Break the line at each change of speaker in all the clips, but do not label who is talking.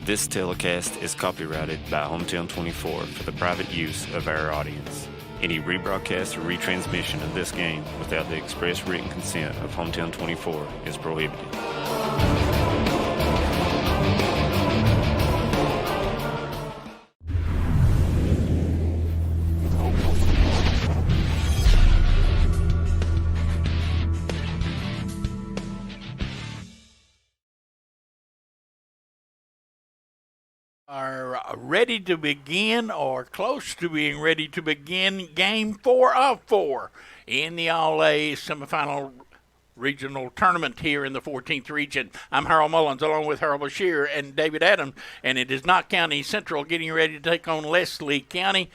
This telecast is copyrighted by Hometown 24 for the private use of our audience. Any rebroadcast or retransmission of this game without the express written consent of Hometown 24 is prohibited.
Are ready to begin or close to being ready to begin Game 4 of 4 in the All-A semifinal regional tournament here in the 14th region. I'm Harold Mullins along with Harold Bashir and David Adams, and it is Knott County Central getting ready to take on Leslie County.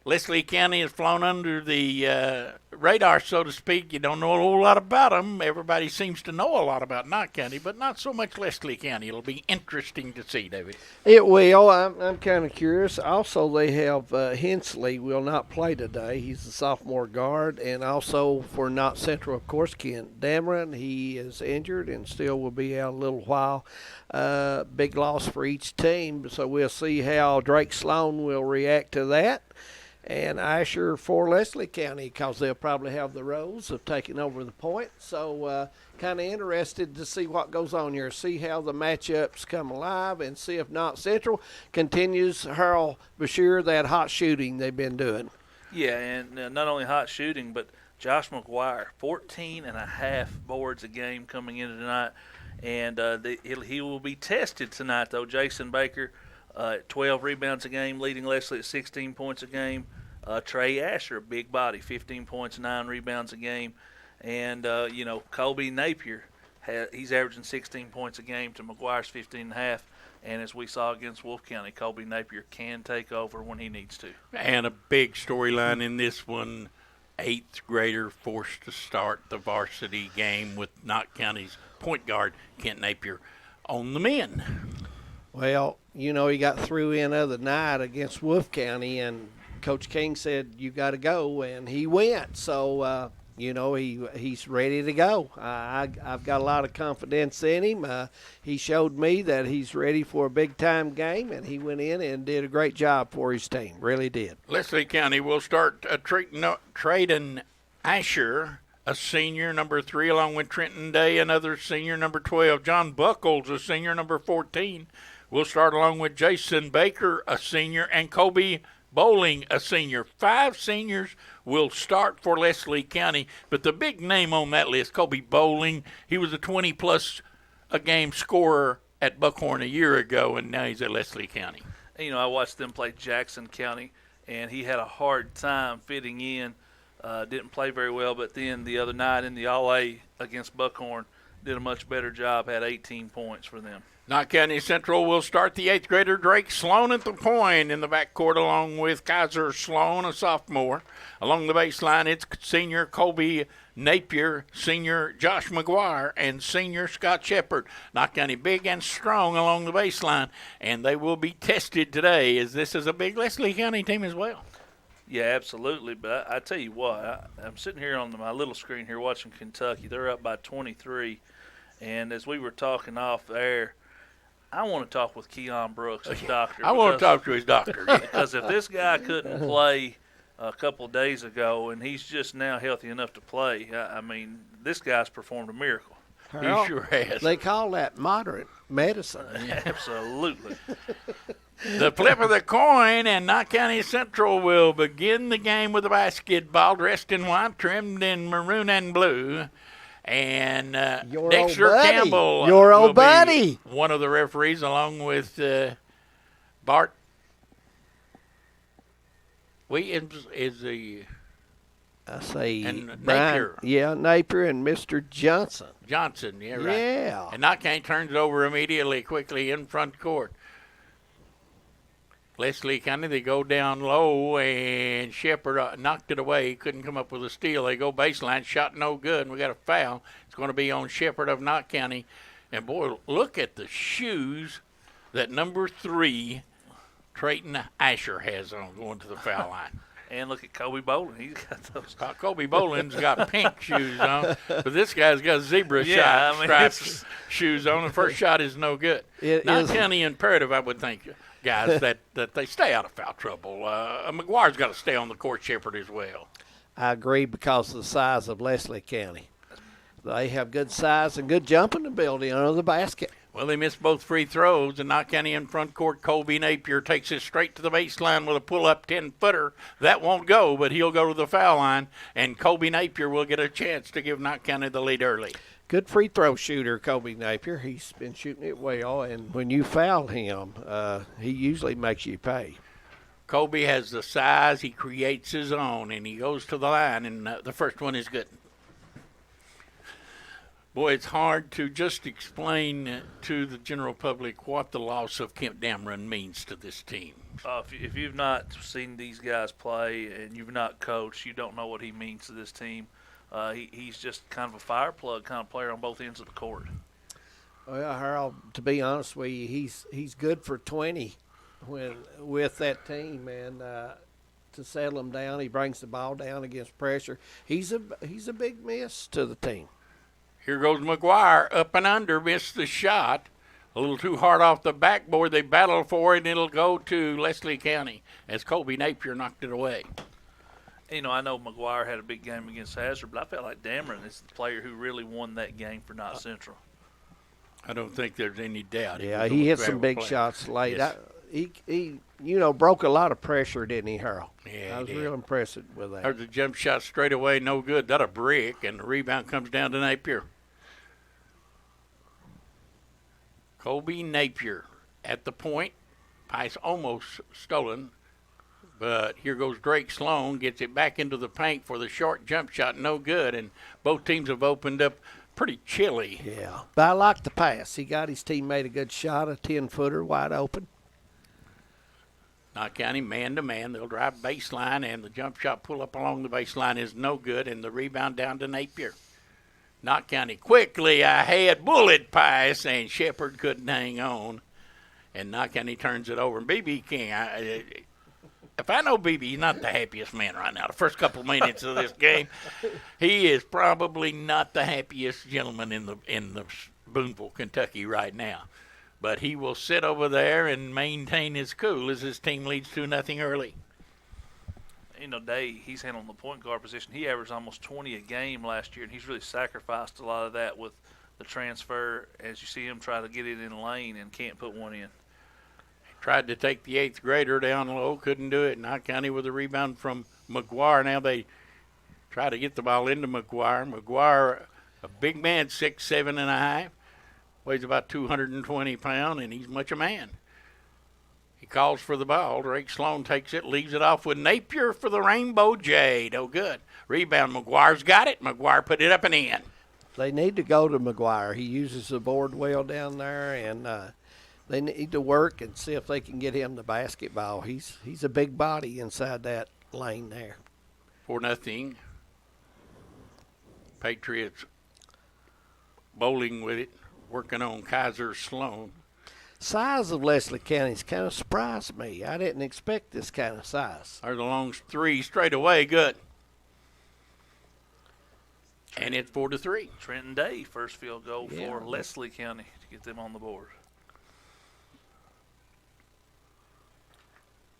Leslie County has flown under the radar, so to speak. You don't know a whole lot about them. Everybody seems to know a lot about Knott County, but not so much Leslie County. It'll be interesting to see, David.
It will. I'm kind of curious. Also, they have Hensley will not play today. He's a sophomore guard. And also for Knott Central, of course, Kent Dameron. He is injured and still will be out a little while. Big loss for each team. So we'll see how Drake Sloan will react to that. And Asher for Leslie County, because they'll probably have the roles of taking over the point. So kind of interested to see what goes on here, see how the matchups come alive, and see if Knott Central continues, Harold Bashir, that hot shooting they've been doing.
Yeah, and not only hot shooting, but Josh McGuire, 14 and a half boards a game coming into tonight. And he will be tested tonight, though. Jason Baker, 12 rebounds a game, leading Leslie at 16 points a game. Trey Asher, a big body, 15 points, 9 rebounds a game. And, Colby Napier, he's averaging 16 points a game to McGuire's 15 and a half. And as we saw against Wolfe County, Colby Napier can take over when he needs to.
And a big storyline in this one, 8th grader forced to start the varsity game with Knott County's point guard, Kent Napier, on the men. Well,
he got through in other night against Wolfe County, and Coach King said, you got to go, and he went. So, he's ready to go. I've got a lot of confidence in him. He showed me that he's ready for a big-time game, and he went in and did a great job for his team. Really did.
Leslie County will start Traden Asher, a senior, number 3, along with Trenton Day, another senior, number 12. John Buckles, a senior, number 14. We'll start along with Jason Baker, a senior, and Kobe Bowling, a senior. 5 seniors will start for Leslie County, but the big name on that list, Kobe Bowling, he was a 20-plus a game scorer at Buckhorn a year ago, and now he's at Leslie County.
I watched them play Jackson County, and he had a hard time fitting in. Didn't play very well, but then the other night in the All-A against Buckhorn, did a much better job, had 18 points for them.
Knott County Central will start the 8th grader Drake Sloan at the point in the backcourt, along with Kaiser Sloan, a sophomore. Along the baseline, it's senior Colby Napier, senior Josh McGuire, and senior Scott Shepard. Knott County big and strong along the baseline, and they will be tested today, as this is a big Leslie County team as well.
Yeah, absolutely. But I tell you what, I'm sitting here on my little screen here watching Kentucky. They're up by 23. And as we were talking off air, I want to talk with Keon Brooks, his doctor.
I want to talk to his doctor.
Because if this guy couldn't play a couple of days ago and he's just now healthy enough to play, this guy's performed a miracle.
He sure has.
They call that moderate medicine.
Absolutely.
The flip of the coin, and Knott County Central will begin the game with a basketball dressed in white, trimmed in maroon and blue. And Dexter Campbell will be one of the referees, along with Bart Williams is the
Napier. Yeah, Napier and Mr. Johnson.
Yeah, right.
Yeah.
And Knott County turns it over immediately, quickly in front court. Leslie County, they go down low, and Shepard knocked it away. Couldn't come up with a steal. They go baseline, shot no good, and we got a foul. It's going to be on Shepard of Knott County. And, boy, look at the shoes that number 3, Trayton Asher, has on going to the foul line.
And look at Kobe Bowling. He's got those.
Kobe Bowling's got pink shoes on, but this guy's got zebra
Yeah, I mean,
stripes shoes on. The first shot is no good. Not County imperative, I would think, guys, that they stay out of foul trouble. McGuire's got to stay on the court, Shepherd, as well.
I agree because of the size of Leslie County. They have good size and good jumping ability under the basket.
Well, they missed both free throws, and Knott County in front court. Colby Napier takes it straight to the baseline with a pull-up 10-footer. That won't go, but he'll go to the foul line, and Colby Napier will get a chance to give Knott County the lead early.
Good free throw shooter, Colby Napier. He's been shooting it well, and when you foul him, he usually makes you pay.
Colby has the size. He creates his own, and he goes to the line, and the first one is good. Boy, it's hard to just explain to the general public what the loss of Kemp Dameron means to this team.
If you've not seen these guys play and you've not coached, you don't know what he means to this team. He's just kind of a fire plug kind of player on both ends of the court.
Well, Harold, to be honest with you, he's good for 20 with that team, and to settle him down, he brings the ball down against pressure. He's a big miss to the team.
Here goes McGuire, up and under, missed the shot. A little too hard off the backboard. They battle for it, and it'll go to Leslie County as Colby Napier knocked it away.
You know, I know McGuire had a big game against Hazard, but I felt like Dameron is the player who really won that game for Knott Central.
I don't think there's any doubt.
Yeah, he hit some big shots late.
Yes.
He broke a lot of pressure, didn't he, Harold?
Yeah,
I was
he did.
real impressed with that.
There's a jump shot straight away, no good. That a brick, and the rebound comes down to Napier. Colby Napier at the point. Pice almost stolen, but here goes Drake Sloan, gets it back into the paint for the short jump shot, no good, and both teams have opened up pretty chilly.
Yeah, but I like the pass. He got his teammate a good shot, a 10-footer wide open.
Knott County man-to-man. They'll drive baseline, and the jump shot pull-up along the baseline is no good, and the rebound down to Napier. Knott County quickly ahead, bullet pass, and Shepherd couldn't hang on. And Knott County turns it over. And B.B. King, if I know B.B., he's not the happiest man right now. The first couple minutes of this game, he is probably not the happiest gentleman in the Boonville, Kentucky right now. But he will sit over there and maintain his cool as his team leads 2-0 early.
You know, Day, he's handling the point guard position. He averaged almost 20 a game last year, and he's really sacrificed a lot of that with the transfer as you see him try to get it in lane and can't put one in.
Tried to take the 8th grader down low, couldn't do it. Knott County with a rebound from McGuire. Now they try to get the ball into McGuire. McGuire, a big man, 6'7.5", weighs about 220 pounds, and he's much a man. He calls for the ball. Drake Sloan takes it, leaves it off with Napier for the Rainbow Jade. Oh, good. Rebound. McGuire's got it. McGuire put it up and in.
They need to go to McGuire. He uses the board well down there, and they need to work and see if they can get him the basketball. He's a big body inside that lane there.
4-0. Patriots bowling with it, working on Kaiser Sloan.
Size of Leslie County's kind of surprised me. I didn't expect this kind of size.
There's a long three straight away, good. And it's 4-3.
Trenton Day, first field goal
Yeah.
for Leslie County to get them on the board.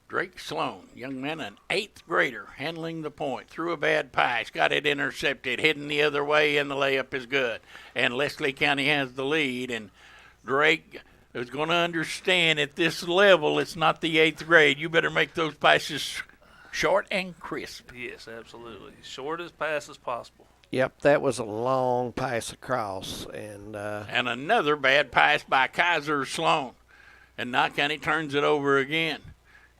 Drake Sloan, young man, an 8th grader, handling the point, threw a bad pass, got it intercepted, heading the other way, and the layup is good. And Leslie County has the lead, and Drake is going to understand at this level it's not the 8th grade. You better make those passes short and crisp.
Yes, absolutely. Short as pass as possible.
Yep, that was a long pass across. And
another bad pass by Kaiser Sloan. And Knott County turns it over again.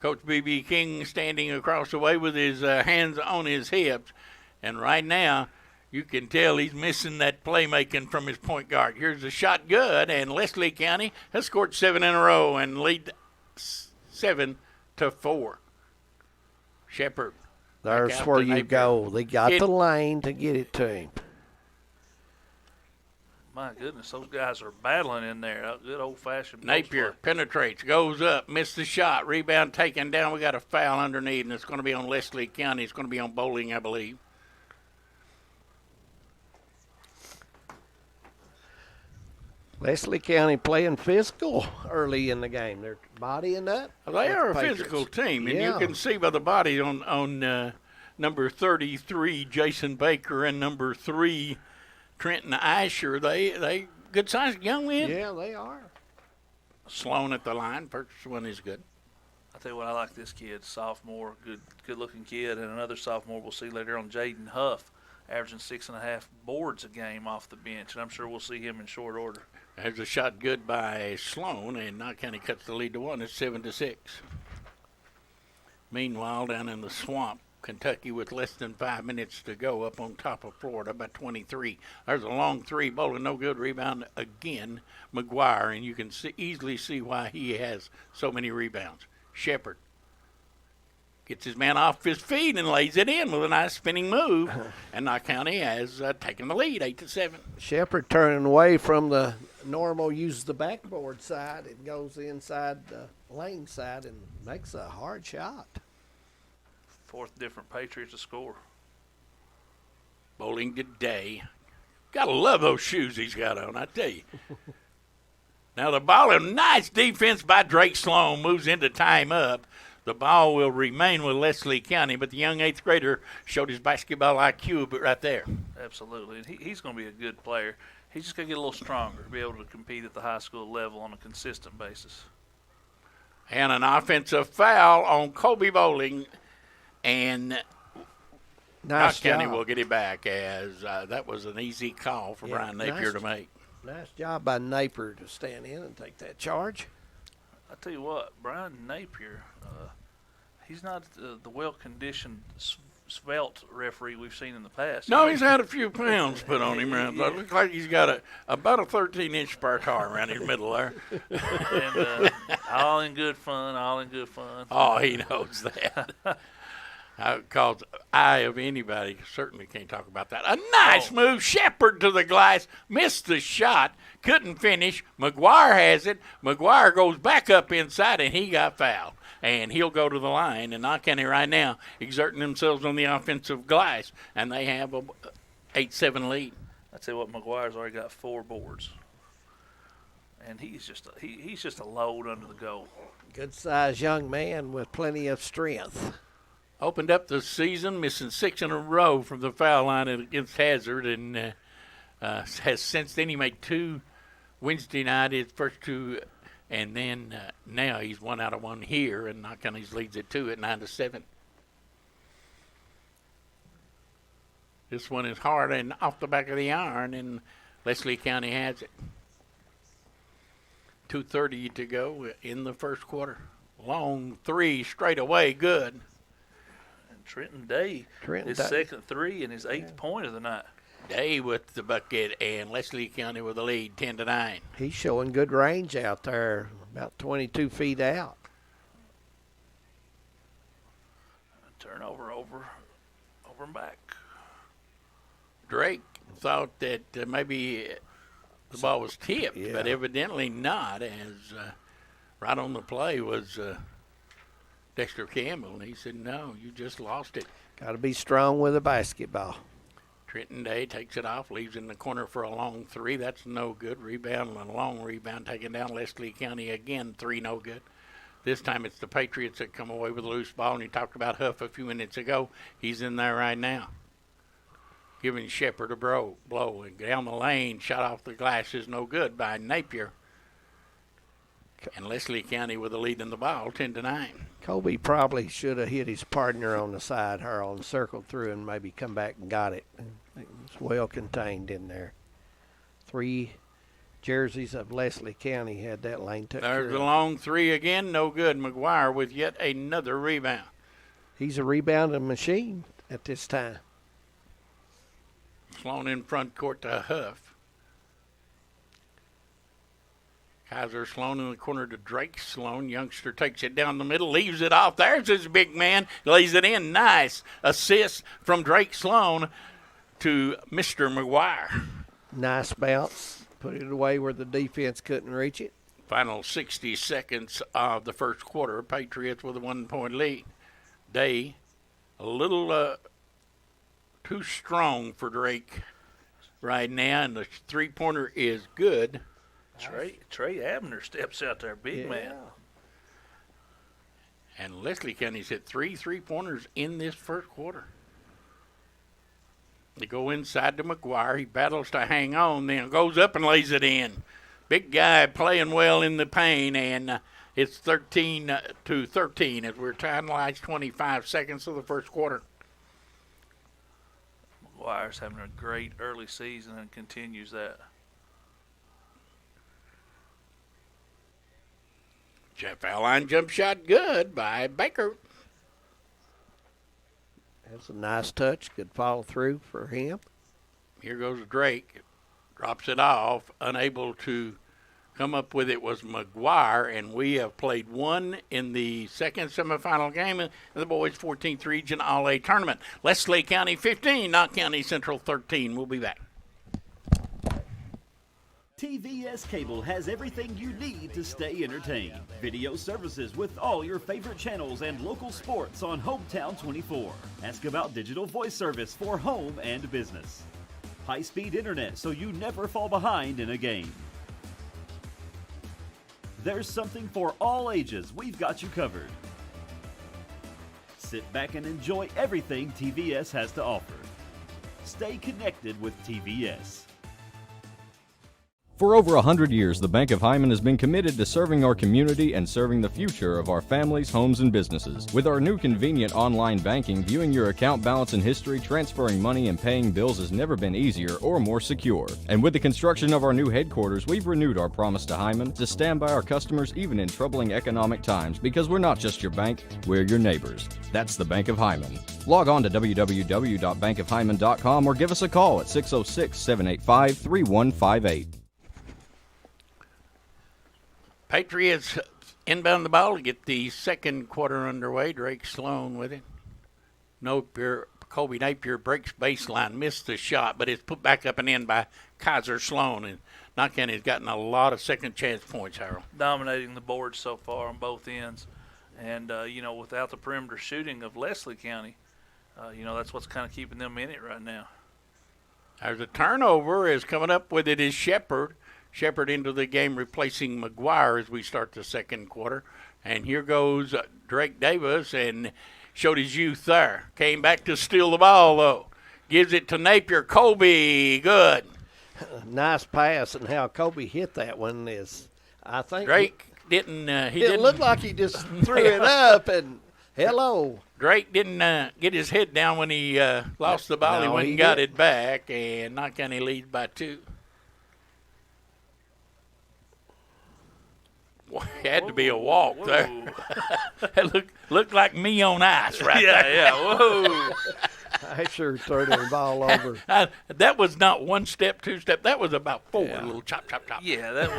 Coach B.B. King standing across the way with his hands on his hips. And right now, you can tell he's missing that playmaking from his point guard. Here's the shot, good, and Leslie County has scored 7 in a row and lead 7-4. Shepherd.
there's where you go. They got the lane to get it to him.
My goodness, those guys are battling in there. A good old-fashioned post
Napier
play.
penetrates, goes up, missed the shot, rebound taken down. We got a foul underneath, and it's going to be on Leslie County. It's going to be on Bowling, I believe.
Leslie County playing physical early in the game. They're bodying up.
They
with
are a
the Patriots.
physical team, and
Yeah.
you can see by the body on number 33, Jason Baker, and number 3, Trenton Asher. They good-sized young men.
Yeah, they are.
Sloan at the line. First one is good.
I tell you what, I like this kid, sophomore, good-looking kid, and another sophomore we'll see later on, Jaden Huff, averaging 6.5 boards a game off the bench, and I'm sure we'll see him in short order.
There's a shot good by Sloan, and Knott County cuts the lead to 1. It's 7-6. Meanwhile, down in the swamp, Kentucky with less than 5 minutes to go up on top of Florida by 23. There's a long three. Bowling no good. Rebound again, McGuire, and you can easily see why he has so many rebounds. Shepard gets his man off his feet and lays it in with a nice spinning move, and Knott County has taken the lead 8-7.
Shepard turning away from the normal, uses the backboard side and goes inside the lane side and makes a hard shot.
Fourth different Patriots to score.
Bowling today. Gotta love those shoes he's got on, I tell you. Now the ball, a nice defense by Drake Sloan, moves into time up. The ball will remain with Leslie County, but the young 8th grader showed his basketball IQ but right there.
Absolutely, and he's going to be a good player. He's just going to get a little stronger to be able to compete at the high school level on a consistent basis.
And an offensive foul on Colby Bowling, and Knott
Nice
County
job.
will get it back as that was an easy call for
Yeah,
Brian Napier
nice.
to make.
Nice job by Napier to stand in and take that charge.
I tell you what, Brian Napier, he's not the well-conditioned, svelte referee we've seen in the past.
No, he's had a few pounds put on him. Around. It looks like he's got about a 13-inch spare tire around his middle there.
And all in good fun, all in good fun.
Oh, he knows that. Because I, of anybody, certainly can't talk about that. A nice move. Shepard to the glass. Missed the shot. Couldn't finish. McGuire has it. McGuire goes back up inside, and he got fouled. And he'll go to the line. And Knott County right now exerting themselves on the offensive glass. And they have a 8-7 lead.
I tell you what, McGuire's already got 4 boards. And he's just a load under the goal.
Good-sized young man with plenty of strength.
Opened up the season, missing 6 in a row from the foul line against Hazard, and has since then he made 2 Wednesday night, his first 2, and then now he's 1 out of 1 here, and Knott County leads it 2 at 9-7. This one is hard and off the back of the iron, and Leslie County has it. 2:30 to go in the first quarter. Long 3 straight away, good.
Trenton Day, his second 3 and his 8th point of the night.
Day with the bucket, and Leslie County with the lead, 10-9.
He's showing good range out there, about 22 feet out.
Turnover over and back.
Drake thought that maybe the ball was tipped,
Yeah.
but evidently not, as right on the play was Dexter Campbell, and he said, no, you just lost it.
Got to be strong with a basketball.
Trenton Day takes it off, leaves in the corner for a long 3. That's no good. Rebound and a long rebound taken down. Leslie County again, 3 no good. This time it's the Patriots that come away with a loose ball, and you talked about Huff a few minutes ago. He's in there right now. Giving Shepard a blow, and down the lane, shot off the glass is no good by Napier. And Leslie County with the lead in the ball, 10-9.
Colby probably should have hit his partner on the side, Harlan, circled through and maybe come back and got it. It was well contained in there. 3 jerseys of Leslie County had that lane took care
There's
of.
a long 3 again, no good. McGuire with yet another rebound.
He's a rebounding machine at this time.
Sloan in front court to Huff. Kaiser Sloan in the corner to Drake Sloan. Youngster takes it down the middle, leaves it off. There's his big man, lays it in. Nice assist from Drake Sloan to Mr. McGuire.
Nice bounce. Put it away where the defense couldn't reach it.
Final 60 seconds of the first quarter. Patriots with a 1-point lead. Day a little too strong for Drake right now, and the three-pointer is good.
Trey Abner steps out there, big man.
And Leslie County's hit 3 3-pointers in this first quarter. They go inside to McGuire. He battles to hang on, then goes up and lays it in. Big guy playing well in the paint, and it's 13-13 as we're tying the last 25 seconds of the first quarter.
McGuire's having a great early season and continues that.
Foul line jump shot good by Baker.
That's a nice touch. Good follow through for him.
Here goes Drake. Drops it off. Unable to come up with it was McGuire, and we have played one in the second semifinal game in the boys' 14th region All-A tournament. Leslie County 15, Knott County Central 13. We'll be back.
TVS Cable has everything you need to stay entertained. Video services with all your favorite channels and local sports on Hometown 24. Ask about digital voice service for home and business. High-speed internet so you never fall behind in a game. There's something for all ages. We've got you covered. Sit back and enjoy everything TVS has to offer. Stay connected with TVS.
For over 100 years, the Bank of Hyman has been committed to serving our community and serving the future of our families, homes, and businesses. With our new convenient online banking, viewing your account balance and history, transferring money, and paying bills has never been easier or more secure. And with the construction of our new headquarters, we've renewed our promise to Hyman to stand by our customers even in troubling economic times, because we're not just your bank, we're your neighbors. That's the Bank of Hyman. Log on to www.bankofhyman.com or give us a call at 606-785-3158.
Patriots inbound the ball to get the second quarter underway. Drake Sloan with it. Colby Napier breaks baseline, missed the shot, but it's put back up and in by Kaiser Sloan. And Knott County's gotten a lot of second chance points, Harold.
Dominating the board so far on both ends. And, without the perimeter shooting of Leslie County, that's what's kind of keeping them in it right now.
There's a turnover. Is coming up with it is Shepard. Shepard into the game, replacing McGuire as we start the second quarter. And here goes Drake Davis, and showed his youth there. Came back to steal the ball, though. Gives it to Napier. Colby, good.
Nice pass, and how Colby hit that one is, I think.
Drake didn't. He didn't
look like he just threw it up, and hello.
Drake didn't get his head down when he lost the ball.
No,
he went
he
and got
didn't.
it back, and Knott County leads by 2. Had to be a walk there. It looked like me on ice right there.
Yeah, whoa.
I sure threw the ball over.
That was not 1 step, 2 step. That was about 4.
Yeah.
A little chop, chop, chop.
Yeah, that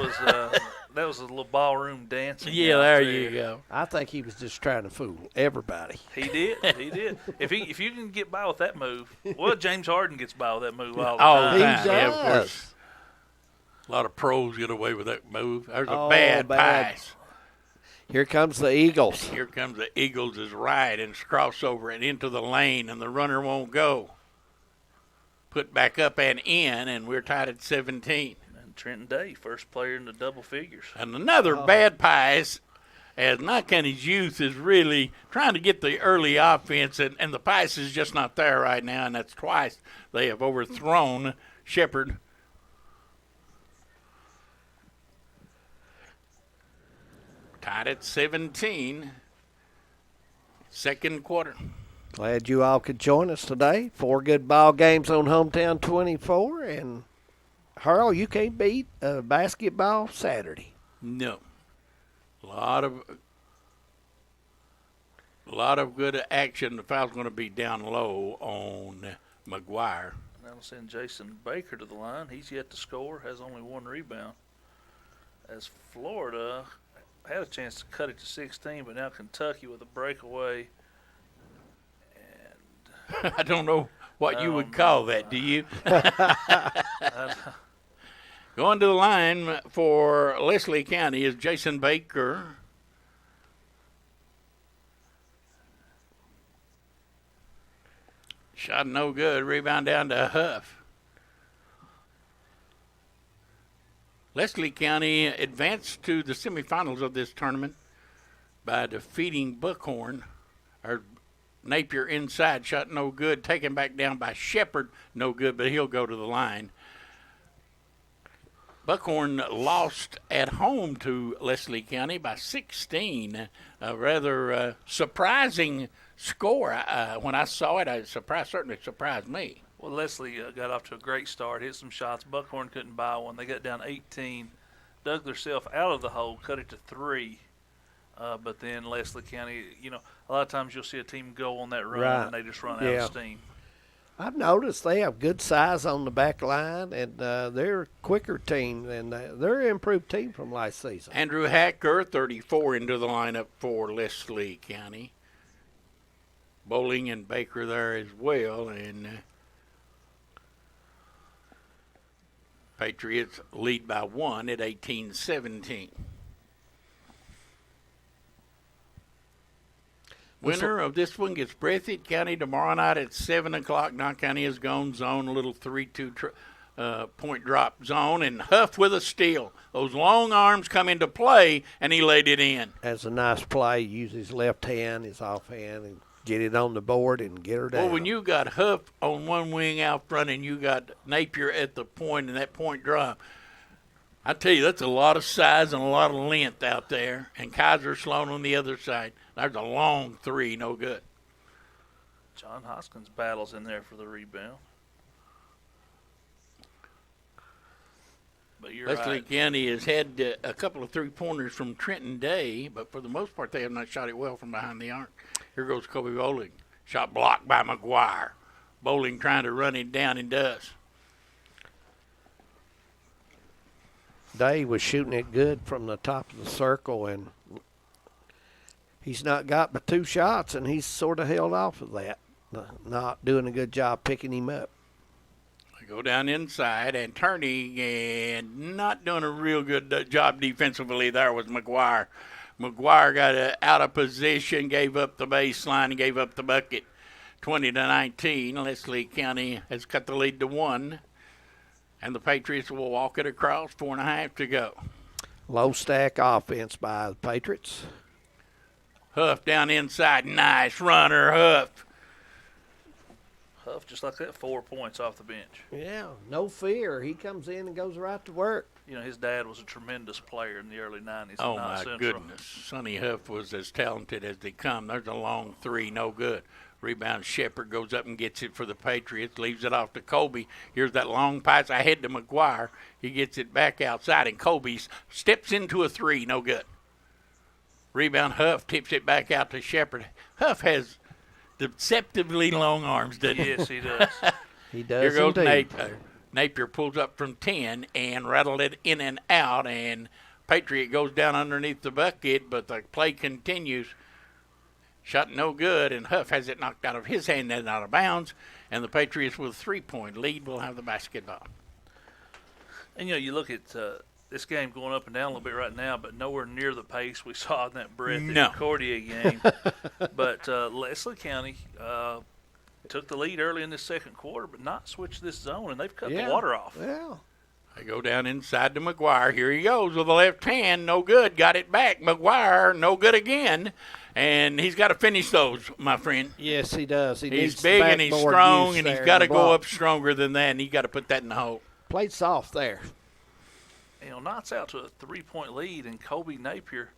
was a little ballroom dancing.
Yeah,
out
there you go.
I think he was just trying to fool everybody.
He did. If you can get by with that move, well, James Harden gets by with that move all the
All
time.
the
He
time. Yeah, of
does.
course. A lot of pros get away with that move. There's a
Oh,
bad
bad.
pass.
Here comes the Eagles.
Here comes the Eagles is right and crossover and into the lane, and the runner won't go. Put back up and in, and we're tied at 17.
And Trenton Day, first player in the double figures.
And another bad pass, as Knott County's youth is really trying to get the early offense, and the pass is just not there right now, and that's twice they have overthrown Shepard. Tied at 17, second quarter.
Glad you all could join us today. 4 good ball games on Hometown 24, and Harold, you can't beat a basketball Saturday.
No. A lot of good action. The foul's going to be down low on McGuire.
Now we'll send Jason Baker to the line. He's yet to score, has only 1 rebound. As Florida had a chance to cut it to 16, but now Kentucky with a breakaway.
I don't know what you would call that, do you? Going to the line for Leslie County is Jason Baker. Shot no good. Rebound down to Huff. Leslie County advanced to the semifinals of this tournament by defeating Buckhorn. Or Napier inside, shot no good. Taken back down by Shepherd, no good, but he'll go to the line. Buckhorn lost at home to Leslie County by 16. A rather surprising score. When I saw it, certainly surprised me.
Well, Leslie got off to a great start, hit some shots. Buckhorn couldn't buy one. They got down 18, dug themselves out of the hole, cut it to 3. But then Leslie County, a lot of times you'll see a team go on that run and they just run out of steam.
I've noticed they have good size on the back line, and they're a quicker team, and they're an improved team from last season.
Andrew Hacker, 34, into the lineup for Leslie County. Bowling and Baker there as well, and Patriots lead by 1 at 18-17. Winner of this one gets Breathitt County tomorrow night at 7 o'clock. Knott County is gone zone, a little 3-2 point drop zone, and Huff with a steal. Those long arms come into play, and he laid it in.
That's a nice play. Use his left hand, his off hand, and get it on the board and get her down.
Well, when you got Huff on one wing out front and you got Napier at the point and that point drop, I tell you, that's a lot of size and a lot of length out there. And Kaiser Sloan on the other side. There's a long 3, no good.
John Hoskins battles in there for the rebound. But you're
Leslie
right.
County has had a couple of 3-pointers from Trenton Day, but for the most part, they have not shot it well from behind the arc. Here goes Kobe Bowling. Shot blocked by McGuire. Bowling trying to run it down and does.
Day was shooting it good from the top of the circle, and he's not got but 2 shots, and he's sort of held off of that. Not doing a good job picking him up.
They go down inside, and turning and not doing a real good job defensively there was McGuire. McGuire got out of position, gave up the baseline, and gave up the bucket. 20-19. Leslie County has cut the lead to 1. And the Patriots will walk it across, 4.5 to go.
Low stack offense by the Patriots.
Huff down inside. Nice runner, Huff.
Huff, just like that, 4 points off the bench.
Yeah, no fear. He comes in and goes right to work.
His dad was a tremendous player in the early 90s.
Oh,
at Knott
my
Central.
goodness. Sonny Huff was as talented as they come. There's a long 3, no good. Rebound, Shepherd goes up and gets it for the Patriots, leaves it off to Colby. Here's that long pass ahead to McGuire. He gets it back outside, and Colby steps into a 3, no good. Rebound, Huff tips it back out to Shepherd. Huff has deceptively long arms, doesn't he?
Yes, he does.
He does.
Here goes
indeed.
Napier. Napier pulls up from 10 and rattled it in and out, and Patriot goes down underneath the bucket, but the play continues. Shot no good, and Huff has it knocked out of his hand and out of bounds, and the Patriots with a 3-point lead will have the basketball.
And, you look at this game going up and down a little bit right now, but nowhere near the pace we saw in that Breathitt Cordier game. But Leslie County took the lead early in the second quarter, but not switched this zone, and they've cut the water off.
Yeah.
They go down inside to McGuire. Here he goes with the left hand. No good. Got it back. McGuire, no good again. And he's got to finish those, my friend.
Yes, he does.
He's big and he's strong, and he's got to go up stronger than that, and he's got to put that in the hole.
Played soft there.
Knott's out to a 3-point lead, and Kobe Napier,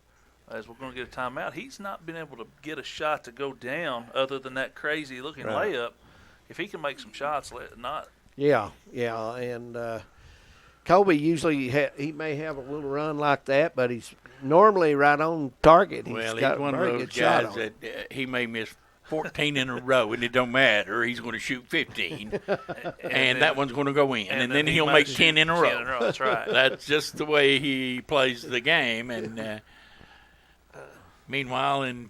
as we're going to get a timeout, he's not been able to get a shot to go down other than that crazy-looking layup. If he can make some shots, not.
Yeah, and Kobe usually he may have a little run like that, but he's normally right on target. He's
Well,
got
he's one
a
of
very
those
good shot
guys
on it.
that he may miss 14 in a row, and it don't matter. He's going to shoot 15, and that one's going to go in, and then he'll make 10 in a row.
10 in a row. That's right.
That's just the way he plays the game. And meanwhile, in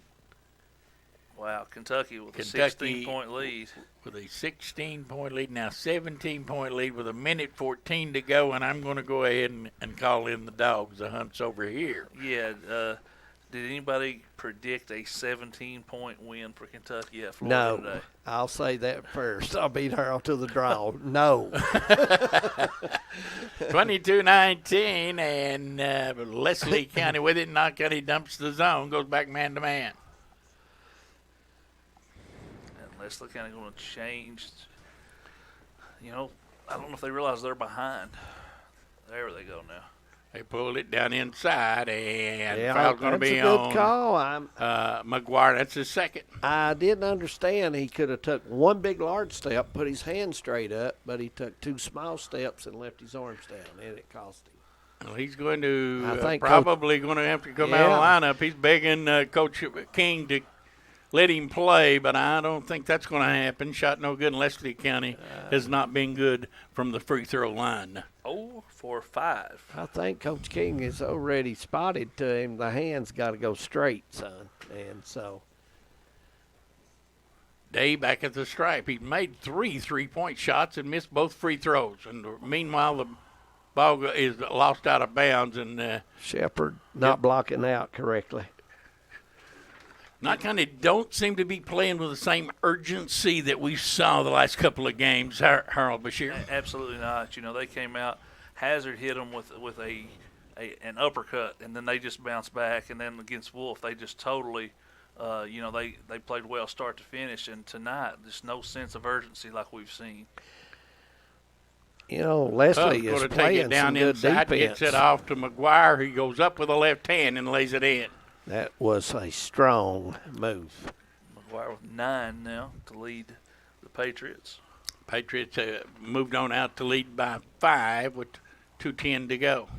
Wow, Kentucky with a
Kentucky
16-point lead.
with a 16-point lead, now 17-point lead with a minute 14 to go, and I'm going to go ahead and call in the dogs. The hunt's over here.
Yeah, did anybody predict a 17-point win for Kentucky at Florida
No,
today?
I'll say that first. I'll beat her to the draw. No.
22-19, and Leslie County with it. Knott County dumps the zone, goes back man-to-man.
And Leslie County going to change. You know, I don't know if they realize they're behind. There they go now.
They pulled it down inside, and
Yeah,
foul's going to
that's
be
a good
on
call.
McGuire. That's his second.
I didn't understand he could have took one big large step, put his hand straight up, but he took two small steps and left his arms down, and it cost him.
Well, he's going to
I think
probably going to have to come out of the lineup. He's begging Coach King to let him play, but I don't think that's going to happen. Shot no good, and Leslie County has not been good from the free throw line.
0 for 5.
I think Coach King has already spotted to him the hand's got to go straight, son, and so.
Day back at the stripe. He made 3 3-point shots and missed both free throws. And meanwhile, the ball is lost out of bounds, and
Shepard not blocking out correctly.
Knott County don't seem to be playing with the same urgency that we saw the last couple of games. Harold Bashir.
Absolutely not. You know, they came out. Hazard hit them with an uppercut, and then they just bounced back. And then against Wolf, they just totally, they played well start to finish. And tonight, there's no sense of urgency like we've seen.
You know, Leslie is
going to take
playing
it down
some good
inside,
defense.
gets it off to McGuire. He goes up with the left hand and lays it in.
That was a strong move.
McGuire with 9 now to lead the Patriots.
Patriots moved on out to lead by 5 with 2:10 to go.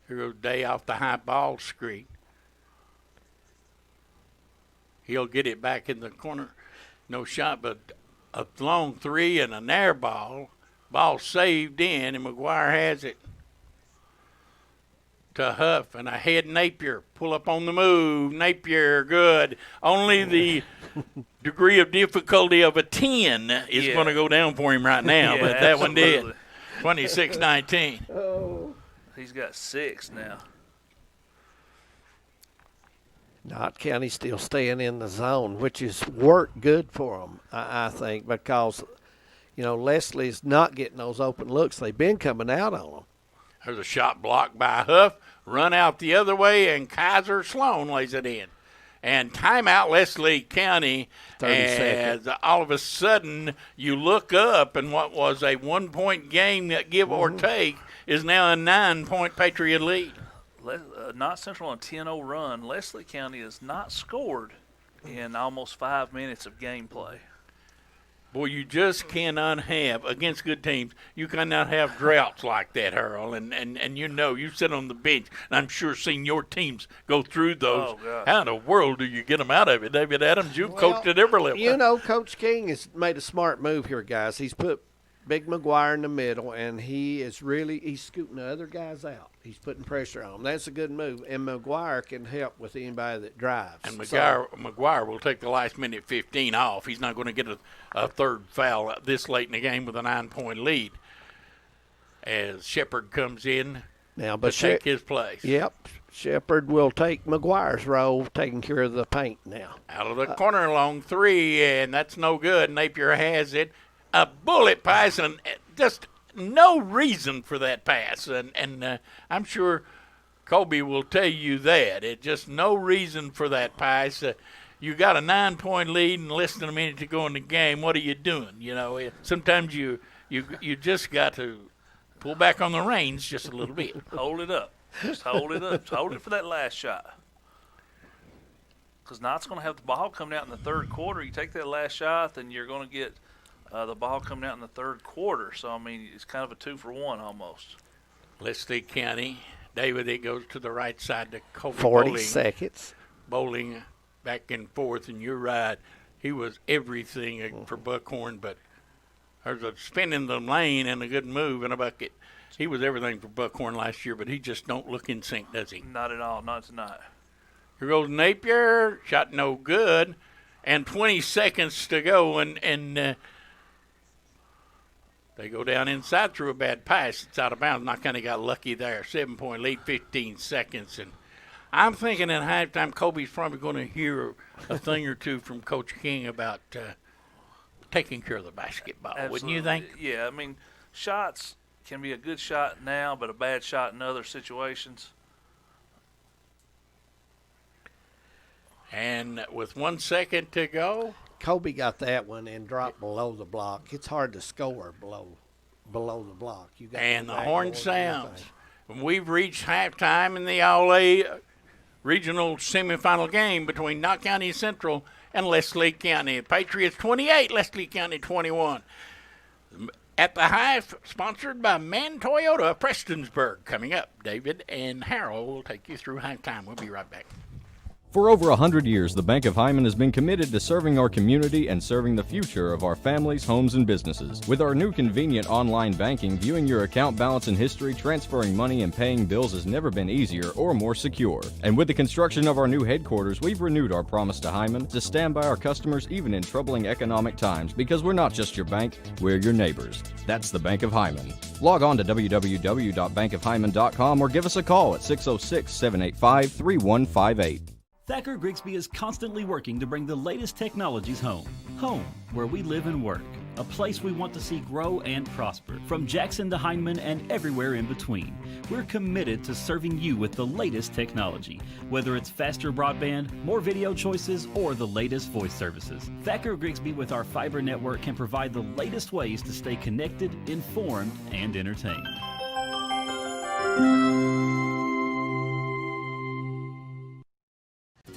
Here goes Day off the high ball screen. He'll get it back in the corner. No shot, but a long 3 and an air ball. Ball saved in, and McGuire has it to Huff, and ahead Napier. Pull up on the move. Napier, good. Only the degree of difficulty of a 10 is going to go down for him right now,
Yeah,
but that one did.
absolutely.
26-19.
He's got 6 now.
Knott County still staying in the zone, which has worked good for them, I think, because, you know, Leslie's not getting those open looks. They've been coming out on them.
There's a shot blocked by Huff. Run out the other way, and Kaiser Sloan lays it in. And timeout Leslie County.
30
as
seconds.
all of a sudden you look up, and what was a 1-point game that give or take is now a 9-point Patriot lead.
Not Central on a 10-0 run. Leslie County has not scored in almost 5 minutes of gameplay.
Boy, you just cannot have, against good teams, you cannot have droughts like that, Harold. And you know, you sit on the bench, and I'm sure seen your teams go through those.
Oh, gosh.
How in the world do you get them out of it? David Adams, you've coached at every level.
You know, Coach King has made a smart move here, guys. He's put Big McGuire in the middle, and he's scooting the other guys out. He's putting pressure on them. That's a good move, and McGuire can help with anybody that drives.
And McGuire will take the last minute 15 off. He's not going to get a third foul this late in the game with a 9-point lead. As Shepard comes in
now, but
to take his place.
Yep, Shepard will take McGuire's role, taking care of the paint now.
Out of the corner, long 3, and that's no good. Napier has it. A bullet pass, and just no reason for that pass. And I'm sure Colby will tell you that. It's just no reason for that pass. You got a 9-point lead and less than a minute to go in the game. What are you doing? You know, sometimes you just got to pull back on the reins just a little bit.
Hold it up. Just hold it up. Just hold it for that last shot. Because Knott's going to have the ball coming out in the third quarter. You take that last shot, then you're going to get the ball coming out in the third quarter. So, I mean, it's kind of a 2-for-1 almost.
Leslie County. David, it goes to the right side to Colby
40
Bowling.
seconds.
Bowling back and forth, and you're right. He was everything for Buckhorn, but there's a spin in the lane and a good move and a bucket. He was everything for Buckhorn last year, but he just don't look in sync, does he?
Not at all. Not tonight.
Here goes Napier, shot no good, and 20 seconds to go, and they go down inside through a bad pass. It's out of bounds. Knott County got lucky there. 7-point lead, 15 seconds, and I'm thinking at halftime Kobe's probably going to hear a thing or two from Coach King about taking care of the basketball.
Absolutely.
Wouldn't you think?
Yeah, I mean, shots can be a good shot now, but a bad shot in other situations.
And with 1 second to go,
Kobe got that one and dropped below the block. It's hard to score below the block. You got
and
to
the
go back
horn
more than
sounds.
anything.
We've reached halftime in the All-A regional semifinal game between Knott County Central and Leslie County. Patriots 28, Leslie County 21. At the half, sponsored by Mann Toyota of Prestonsburg. Coming up, David and Harold will take you through halftime. We'll be right back.
For over 100 years, the Bank of Hyman has been committed to serving our community and serving the future of our families, homes, and businesses. With our new convenient online banking, viewing your account balance and history, transferring money, and paying bills has never been easier or more secure. And with the construction of our new headquarters, we've renewed our promise to Hyman to stand by our customers even in troubling economic times, because we're not just your bank, we're your neighbors. That's the Bank of Hyman. Log on to www.bankofhyman.com or give us a call at 606-785-3158.
Thacker Grigsby is constantly working to bring the latest technologies home. Home, where we live and work. A place we want to see grow and prosper. From Jackson to Hindman and everywhere in between. We're committed to serving you with the latest technology. Whether it's faster broadband, more video choices, or the latest voice services. Thacker Grigsby with our fiber network can provide the latest ways to stay connected, informed, and entertained.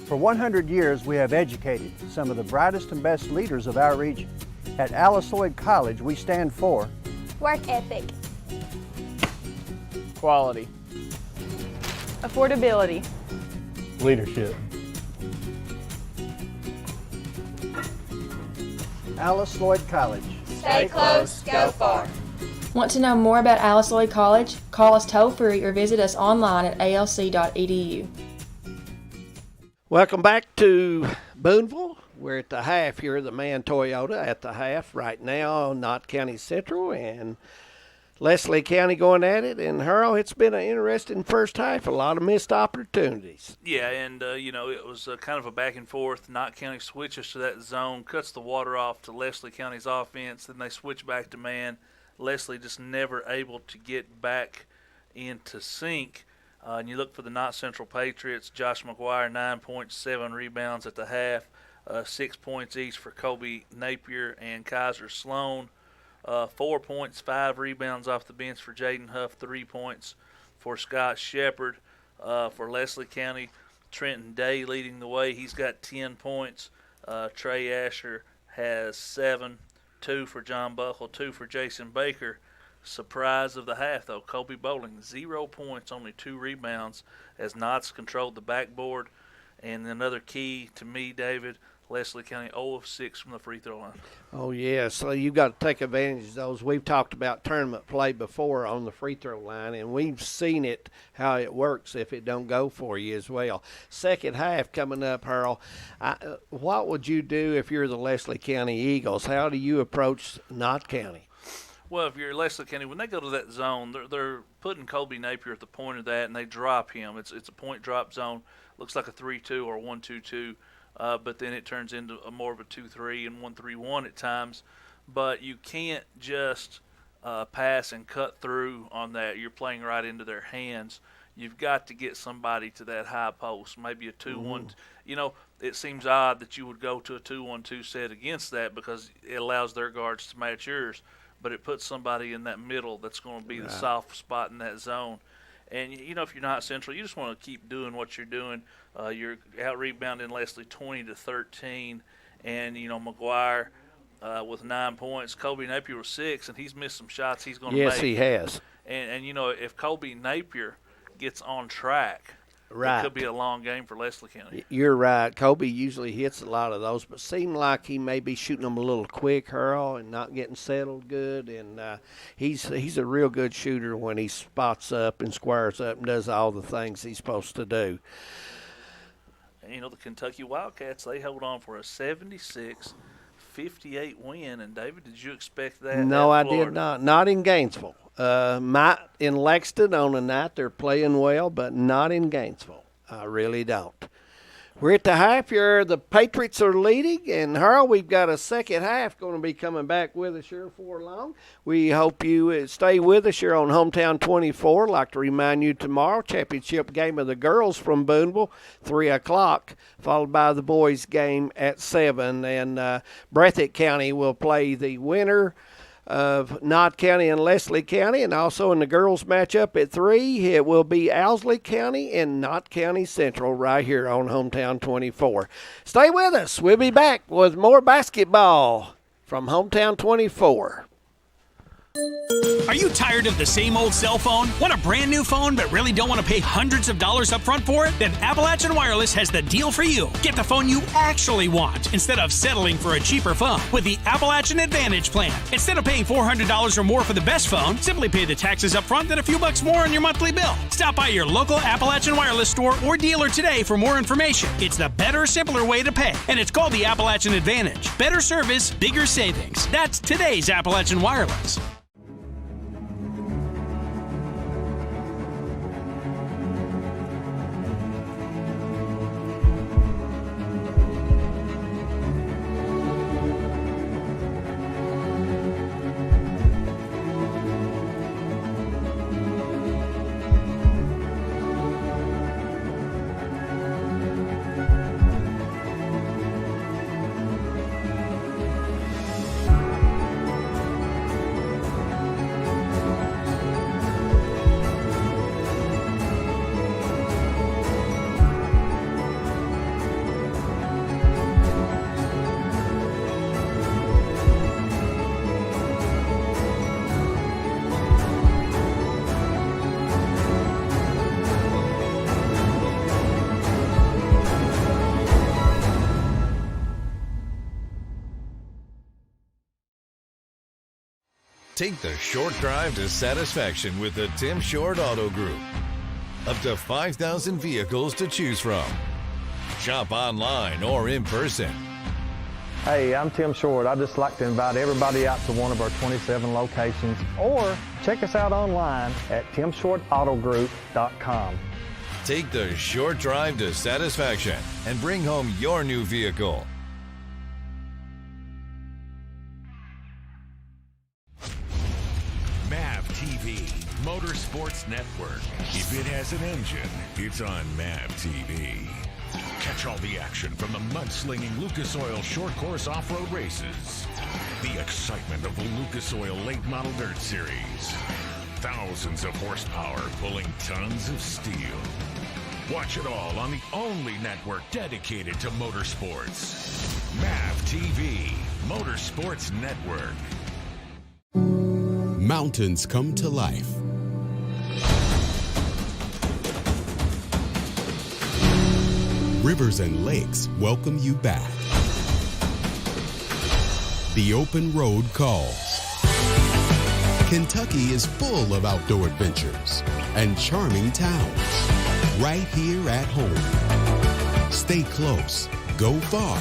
For 100 years, we have educated some of the brightest and best leaders of our region. At Alice Lloyd College, we stand for
work ethic,
quality,
affordability,
leadership.
Alice Lloyd College.
stay close, go far.
Want to know more about Alice Lloyd College? Call us toll-free or visit us online at alc.edu.
Welcome back to Booneville. We're at the half here, the Mann Toyota at the half right now, Knott County Central and Leslie County going at it. And Harold, it's been an interesting first half, a lot of missed opportunities.
Yeah, and, it was kind of a back and forth. Knott County switches to that zone, cuts the water off to Leslie County's offense, then they switch back to man. Leslie just never able to get back into sync. And you look for the Knott Central Patriots, Josh McGuire, 9 points, 7 rebounds at the half, 6 points each for Kobe Napier and Kaiser Sloan, 4 points, 5 rebounds off the bench for Jaden Huff, 3 points for Scott Shepard. For Leslie County, Trenton Day leading the way. He's got 10 points. Trey Asher has 7, 2 for John Buckle, 2 for Jason Baker. Surprise of the half, though, Kobe Bowling, 0 points, only 2 rebounds, as Knott's controlled the backboard. And another key to me, David, Leslie County 0 of 6 from the free throw line.
Oh, yeah, so you've got to take advantage of those. We've talked about tournament play before on the free throw line, and we've seen it, how it works if it don't go for you as well. Second half coming up, Harold. What would you do if you're the Leslie County Eagles? How do you approach Knott County?
Well, if you're Leslie County, when they go to that zone, they're putting Kobe Napier at the point of that, and they drop him. It's a point drop zone. Looks like a 3-2 or 1-2-2, but then it turns into more of a 2-3 and 1-3-1 at times. But you can't just pass and cut through on that. You're playing right into their hands. You've got to get somebody to that high post, maybe a 2-1. It seems odd that you would go to a 2-1-2 set against that because it allows their guards to match yours. But it puts somebody in that middle that's going to be the soft spot in that zone. And, if you're not Central, you just want to keep doing what you're doing. You're out-rebounding Leslie 20-13. And, McGuire with 9 points. Kobe Napier with 6, and he's missed some shots he's going to make.
Yes, he has.
And if Kobe Napier gets on track,
Right.
it could be a long game for Leslie County.
You're right. Kobe usually hits a lot of those, but seemed like he may be shooting them a little quick, Harold, and not getting settled good. And he's a real good shooter when he spots up and squares up and does all the things he's supposed to do.
You know, the Kentucky Wildcats, they hold on for a 76-58 win. And, David, did you expect that?
No, I
Florida?
did not. Not in Gainesville. Might in Lexington on a night they're playing well, but not in Gainesville. I really don't. We're at the half here. The Patriots are leading, and Harold, we've got a second half going to be coming back with us here for long. We hope you stay with us here on Hometown 24. I'd like to remind you tomorrow, championship game of the girls from Boonville, 3 o'clock, followed by the boys game at 7. And Breathitt County will play the winner of Knott County and Leslie County, and also in the girls matchup at 3, it will be Owsley County and Knott County Central right here on Hometown 24. Stay with us. We'll be back with more basketball from Hometown 24.
Are you tired of the same old cell phone? Want a brand new phone but really don't want to pay hundreds of dollars up front for it? Then Appalachian Wireless has the deal for you. Get the phone you actually want instead of settling for a cheaper phone with the Appalachian Advantage plan. Instead of paying $400 or more for the best phone, simply pay the taxes up front, then a few bucks more on your monthly bill. Stop by your local Appalachian Wireless store or dealer today for more information. It's the better, simpler way to pay, and it's called the Appalachian Advantage. Better service, bigger savings. That's today's Appalachian Wireless.
Take the short drive to satisfaction with the Tim Short Auto Group. Up to 5,000 vehicles to choose from. Shop online or in person.
Hey, I'm Tim Short. I'd just like to invite everybody out to one of our 27 locations, or check us out online at timshortautogroup.com.
Take the short drive to satisfaction and bring home your new vehicle.
MAV TV, Motorsports Network. If it has an engine, it's on MAV TV. Catch all the action from the mudslinging Lucas Oil short course off-road races. The excitement of the Lucas Oil late model dirt series. Thousands of horsepower pulling tons of steel. Watch it all on the only network dedicated to motorsports. MAV TV, Motorsports Network.
Mountains come to life. Rivers and lakes welcome you back. The open road calls. Kentucky is full of outdoor adventures and charming towns right here at home. Stay close, go far.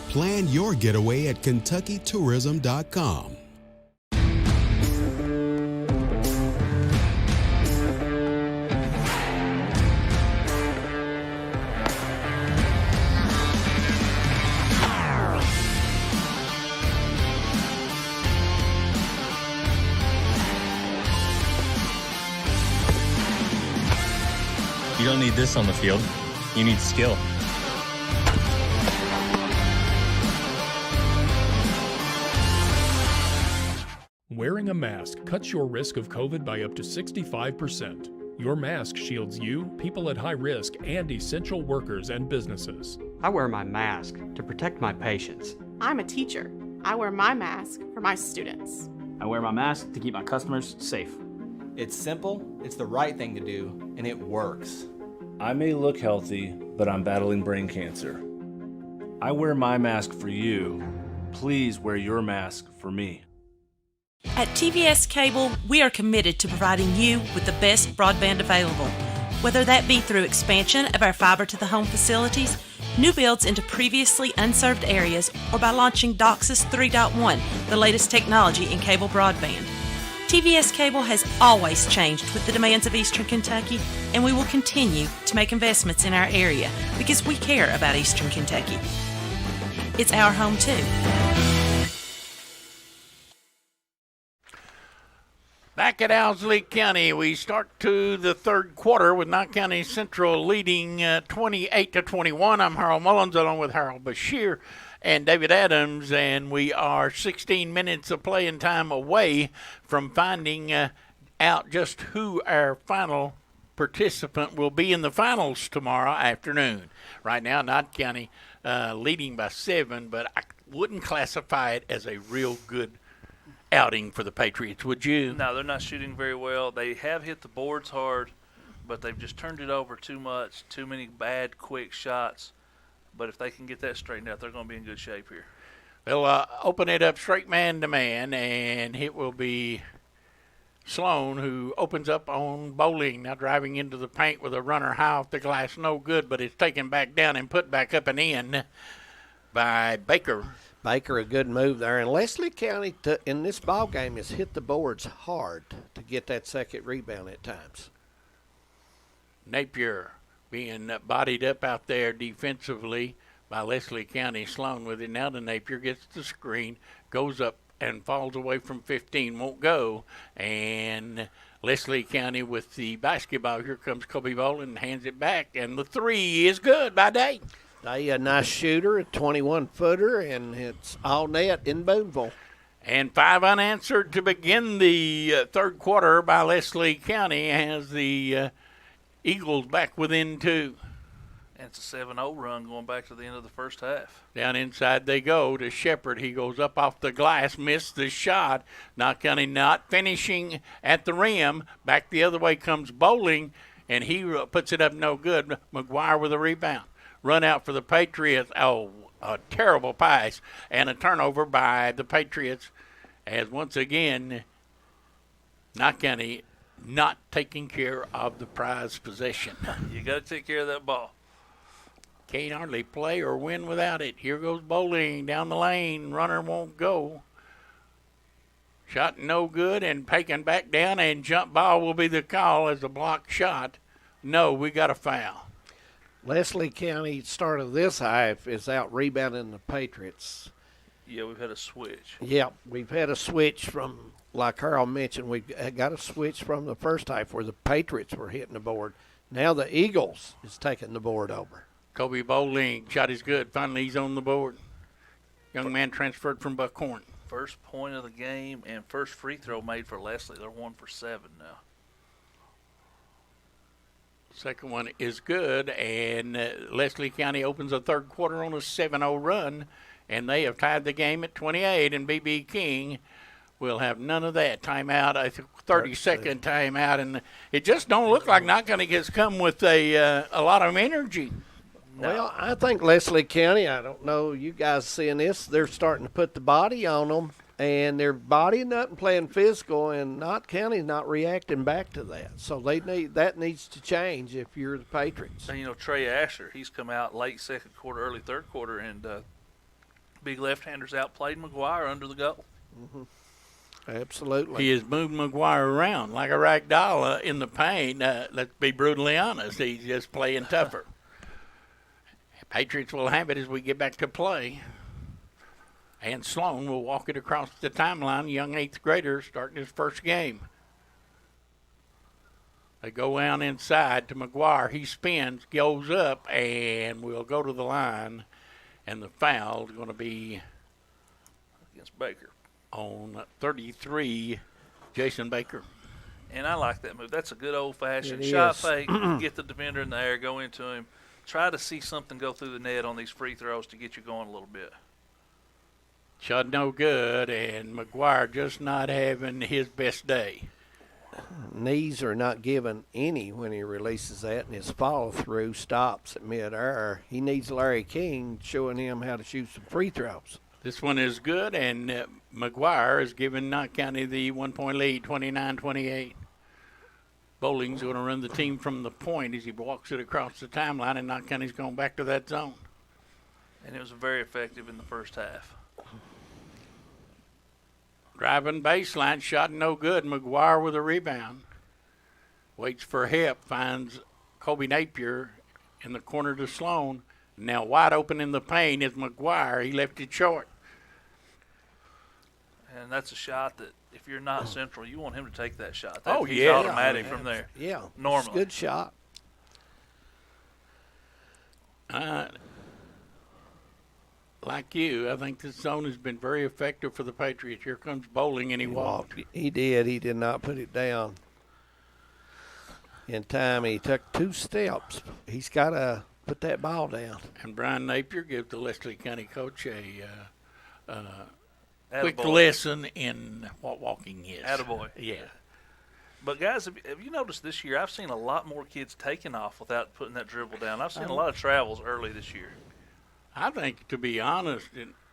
Plan your getaway at KentuckyTourism.com.
You don't need this on the field. You need skill.
Wearing a mask cuts your risk of COVID by up to 65%. Your mask shields you, people at high risk, and essential workers and businesses.
I wear my mask to protect my patients.
I'm a teacher. I wear my mask for my students.
I wear my mask to keep my customers safe.
It's simple, it's the right thing to do, and it works.
I may look healthy, but I'm battling brain cancer. I wear my mask for you. Please wear your mask for me.
At TVS Cable, we are committed to providing you with the best broadband available.
Whether that be through expansion of our fiber to the home facilities, new builds into previously unserved areas, or by launching DOCSIS 3.1, the latest technology in cable broadband. TVS Cable has always changed with the demands of Eastern Kentucky, and we will continue to make investments in our area because we care about Eastern Kentucky. It's our home too.
Back at Owsley County, we start to the third quarter with Knott County Central leading 28-21. I'm Harold Mullins along with Harold Bashir and David Adams, and we are 16 minutes of playing time away from finding out just who our final participant will be in the finals tomorrow afternoon. Right now, Knott County leading by 7, but I wouldn't classify it as a real good outing for the Patriots, would you?
No, they're not shooting very well. They have hit the boards hard, but they've just turned it over too much, too many bad, quick shots. But if they can get that straightened out, they're going to be in good shape here.
They'll open it up straight man to man, and it will be Sloan who opens up on Bowling, now driving into the paint with a runner high off the glass. No good, but it's taken back down and put back up and in by Baker.
Baker, a good move there. And Leslie County in this ball game has hit the boards hard to get that second rebound at times.
Napier being bodied up out there defensively by Leslie County. Sloan with it now to Napier, gets the screen, goes up and falls away from 15, won't go. And Leslie County with the basketball. Here comes Kobe Bowling, hands it back, and the three is good by Day.
They a nice shooter, a 21-footer, and it's all net in Booneville.
And 5 unanswered to begin the third quarter by Leslie County as the Eagles back within 2.
And it's a 7-0 run going back to the end of the first half.
Down inside they go to Shepard. He goes up off the glass, missed the shot. Knott County not finishing at the rim. Back the other way comes Bowling, and he puts it up no good. McGuire with a rebound. Run out for the Patriots. Oh, a terrible pass and a turnover by the Patriots as once again Knott County not taking care of the prize possession.
You got to take care of that ball.
Can't hardly play or win without it. Here goes Bowling down the lane. Runner won't go. Shot no good and taken back down, and jump ball will be the call as a block shot. No, we got a foul.
Leslie County start of this half is out rebounding the Patriots.
Yeah, we've had a switch.
Yeah, we've had a switch from, like Harold mentioned, we've got a switch from the first half where the Patriots were hitting the board. Now the Eagles is taking the board over.
Kobe Bowling shot is good. Finally, he's on the board. Young man transferred from Buckhorn.
First point of the game and first free throw made for Leslie. They're 1 for 7 now.
Second one is good, and Leslie County opens the third quarter on a 7-0 run, and they have tied the game at 28, and B.B. King will have none of that. Timeout, a 30-second timeout, and it just don't look like Knott County has come with a lot of energy.
No. Well, I think Leslie County, I don't know, you guys seeing this, they're starting to put the body on them, and they're bodying up and playing physical, and Knott County's not reacting back to that. So that needs to change if you're the Patriots.
And, you know, Trey Asher, he's come out late second quarter, early third quarter, and big left-handers outplayed McGuire under the goal.
Mm-hmm. Absolutely.
He has moved McGuire around like a rag doll in the paint. Let's be brutally honest. He's just playing tougher. Patriots will have it as we get back to play. And Sloan will walk it across the timeline, young 8th grader starting his first game. They go down inside to McGuire. He spins, goes up, and will go to the line. And the foul is going to be
against Baker.
On 33, Jason Baker.
And I like that move. That's a good old-fashioned shot fake. Get the defender in the air, go into him. Try to see something go through the net on these free throws to get you going a little bit.
Shot no good, and McGuire just not having his best day.
Knees are not given any when he releases that, and his follow-through stops at mid-air. He needs Larry King showing him how to shoot some free throws.
This one is good, and McGuire is giving Knott County the 1-point lead, 29-28. Bowling's going to run the team from the point as he walks it across the timeline, and Knott County's going back to that zone.
And it was very effective in the first half.
Driving baseline, shot no good. McGuire with a rebound. Waits for help, finds Kobe Napier in the corner to Sloan. Now wide open in the paint is McGuire. He left it short.
And that's a shot that if you're not Central, you want him to take that shot. He's
yeah.
automatic from there.
Yeah.
Normally.
It's a good shot.
Like you, I think this zone has been very effective for the Patriots. Here comes Bowling, and he walked.
He did. He did not put it down in time. He took 2 steps. He's got to put that ball down.
And Brian Napier gives the Leslie County coach a quick
Attaboy.
lesson in what walking is.
Attaboy.
Yeah.
But, guys, have you noticed this year, I've seen a lot more kids taking off without putting that dribble down. I've seen a lot of travels early this year.
I think, to be honest,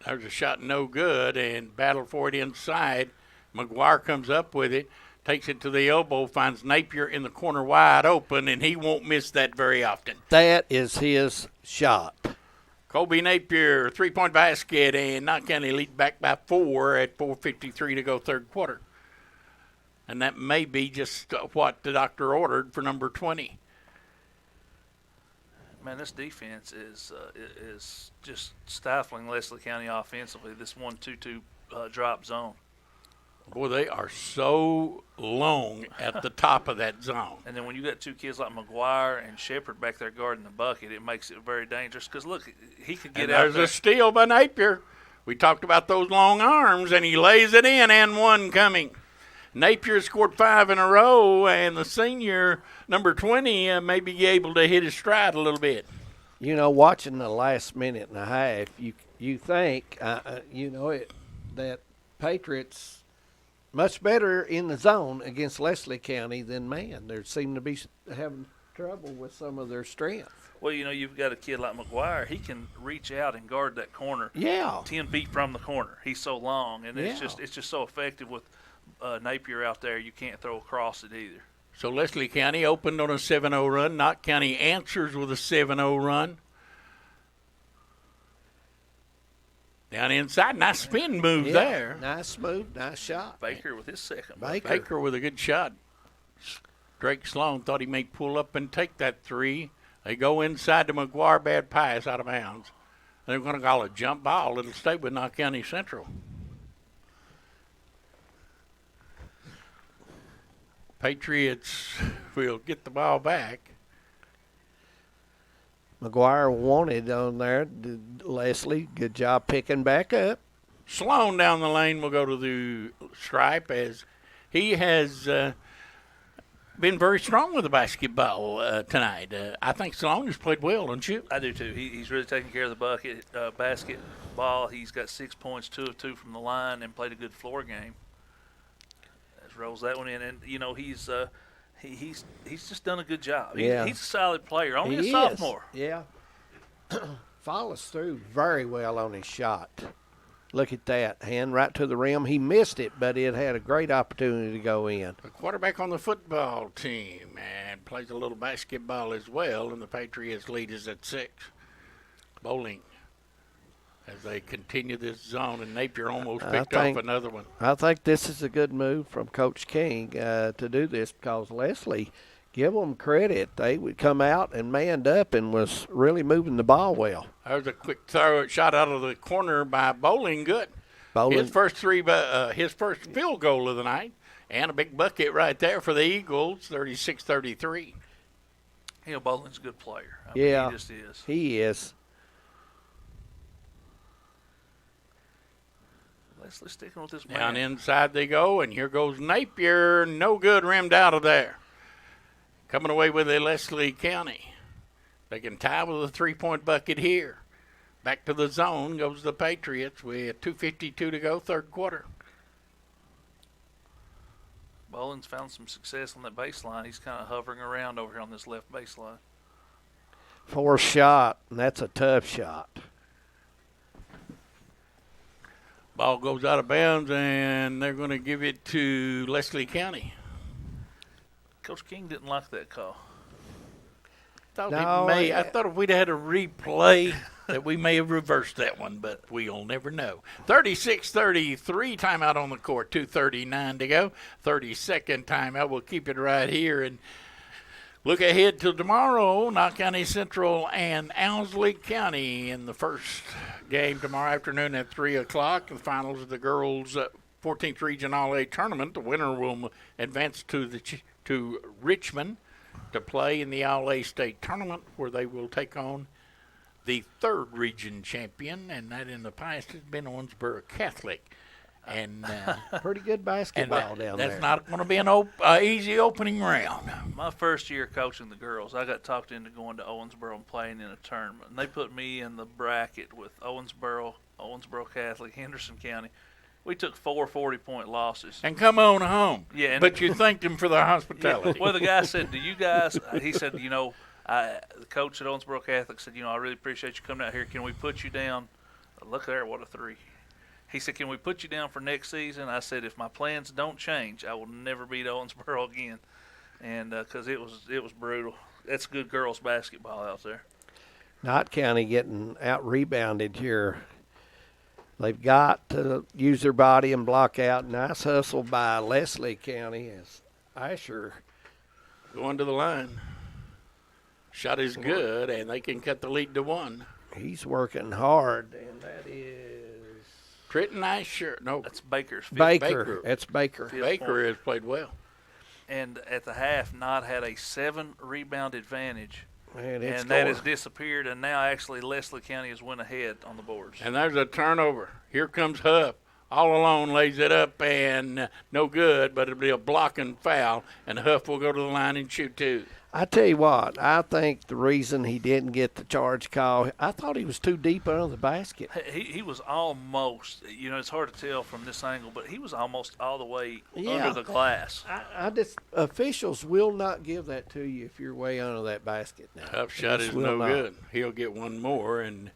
there's a shot no good and battle for it inside. McGuire comes up with it, takes it to the elbow, finds Napier in the corner wide open, and he won't miss that very often.
That is his shot.
Kobe Napier, 3-point basket, and Knott County lead back by 4 at 4:53 to go third quarter. And that may be just what the doctor ordered for number 20.
Man, this defense is just stifling Leslie County offensively, this 1-2-2 drop zone.
Boy, they are so long at the top of that zone.
And then when you got 2 kids like McGuire and Shepard back there guarding the bucket, it makes it very dangerous because, look, he could get
and
out
there's
there.
a steal by Napier. We talked about those long arms, and he lays it in, and one coming. Napier scored 5 in a row, and the senior, number 20, may be able to hit his stride a little bit.
You know, watching the last minute and a half, you think, that Patriots much better in the zone against Leslie County than man. They seem to be having trouble with some of their strength.
Well, you've got a kid like McGuire. He can reach out and guard that corner.
Yeah.
10 feet from the corner. He's so long, and
Yeah.
it's just so effective with Napier out there. You can't throw across it either.
So Leslie County opened on a 7-0 run. Knott County answers with a 7-0 run. Down inside, nice spin move there.
Nice move, nice shot.
Baker with his second.
Baker with a good shot. Drake Sloan thought he may pull up and take that 3. They go inside to McGuire, bad pass out of bounds. They're going to call a jump ball. It'll stay with Knott County Central. Patriots will get the ball back.
McGuire wanted on there. Leslie, good job picking back up.
Sloan down the lane will go to the stripe as he has been very strong with the basketball tonight. I think Sloan has played well, don't you?
I do too. He's really taking care of the basketball. He's got 6 points, 2 of 2 from the line, and played a good floor game. Rolls that one in, and he's just done a good job. He's a solid player, only a sophomore.
Yeah, follows through very well on his shot. Look at that hand right to the rim. He missed it, but it had a great opportunity to go in.
The quarterback on the football team and plays a little basketball as well, and the Patriots lead is at 6. Bowling. As they continue this zone, and Napier almost picked off another one.
I think this is a good move from Coach King to do this because Leslie, give them credit. They would come out and manned up and was really moving the ball well.
There's a quick throw shot out of the corner by Bowling. Good. His first field goal of the night, and a big bucket right there for the Eagles, 36-33.
Bowling's a good player.
He just is. He is.
Leslie sticking with this man.
Down inside they go, and here goes Napier. No good, rimmed out of there. Coming away with a Leslie County. They can tie with a 3-point bucket here. Back to the zone goes the Patriots with 2:52 to go, third quarter.
Bowling's found some success on that baseline. He's kind of hovering around over here on this left baseline.
4th shot, and that's a tough shot.
Ball goes out of bounds, and they're going to give it to Leslie County.
Coach King didn't like that call.
I thought if we'd had a replay that we may have reversed that one, but we'll never know. 36-33 timeout on the court, 2:39 to go. 32nd timeout. We'll keep it right here and look ahead to tomorrow. Knott County Central and Owsley County in the first game tomorrow afternoon at 3 o'clock. The finals of the girls' 14th Region All-A tournament. The winner will advance to Richmond to play in the All-A State Tournament, where they will take on the third region champion, and that in the past has been Owensboro Catholic. And
pretty good basketball down there.
That's not going to be an easy opening round.
My first year coaching the girls, I got talked into going to Owensboro and playing in a tournament. And they put me in the bracket with Owensboro Catholic, Henderson County. We took 4 40-point losses.
And come on home.
Yeah,
but you thanked them for their hospitality.
Yeah. Well, the guy said, he said, the coach at Owensboro Catholic said, I really appreciate you coming out here. Can we put you down? Look there, what a 3. He said, can we put you down for next season? I said, if my plans don't change, I will never beat Owensboro again. And because it was brutal. That's good girls basketball out there.
Knott County getting out-rebounded here. They've got to use their body and block out. Nice hustle by Leslie County as Asher
going to the line. Shot is good, and they can cut the lead to 1.
He's working hard, and that is
Trenton Asher. No,
that's Baker's.
Baker. That's Baker.
Baker has played well.
And at the half, Knott had a 7-rebound advantage.
Man,
and that has disappeared, and now actually Leslie County has went ahead on the boards.
And there's a turnover. Here comes Huff. All alone, lays it up, and no good, but it'll be a blocking foul, and Huff will go to the line and shoot 2.
I tell you what, I think the reason he didn't get the charge call, I thought he was too deep under the basket.
He was almost, it's hard to tell from this angle, but he was almost all the way under the glass.
Officials will not give that to you if you're way under that basket now.
Huff shot is no good. He'll get one more, and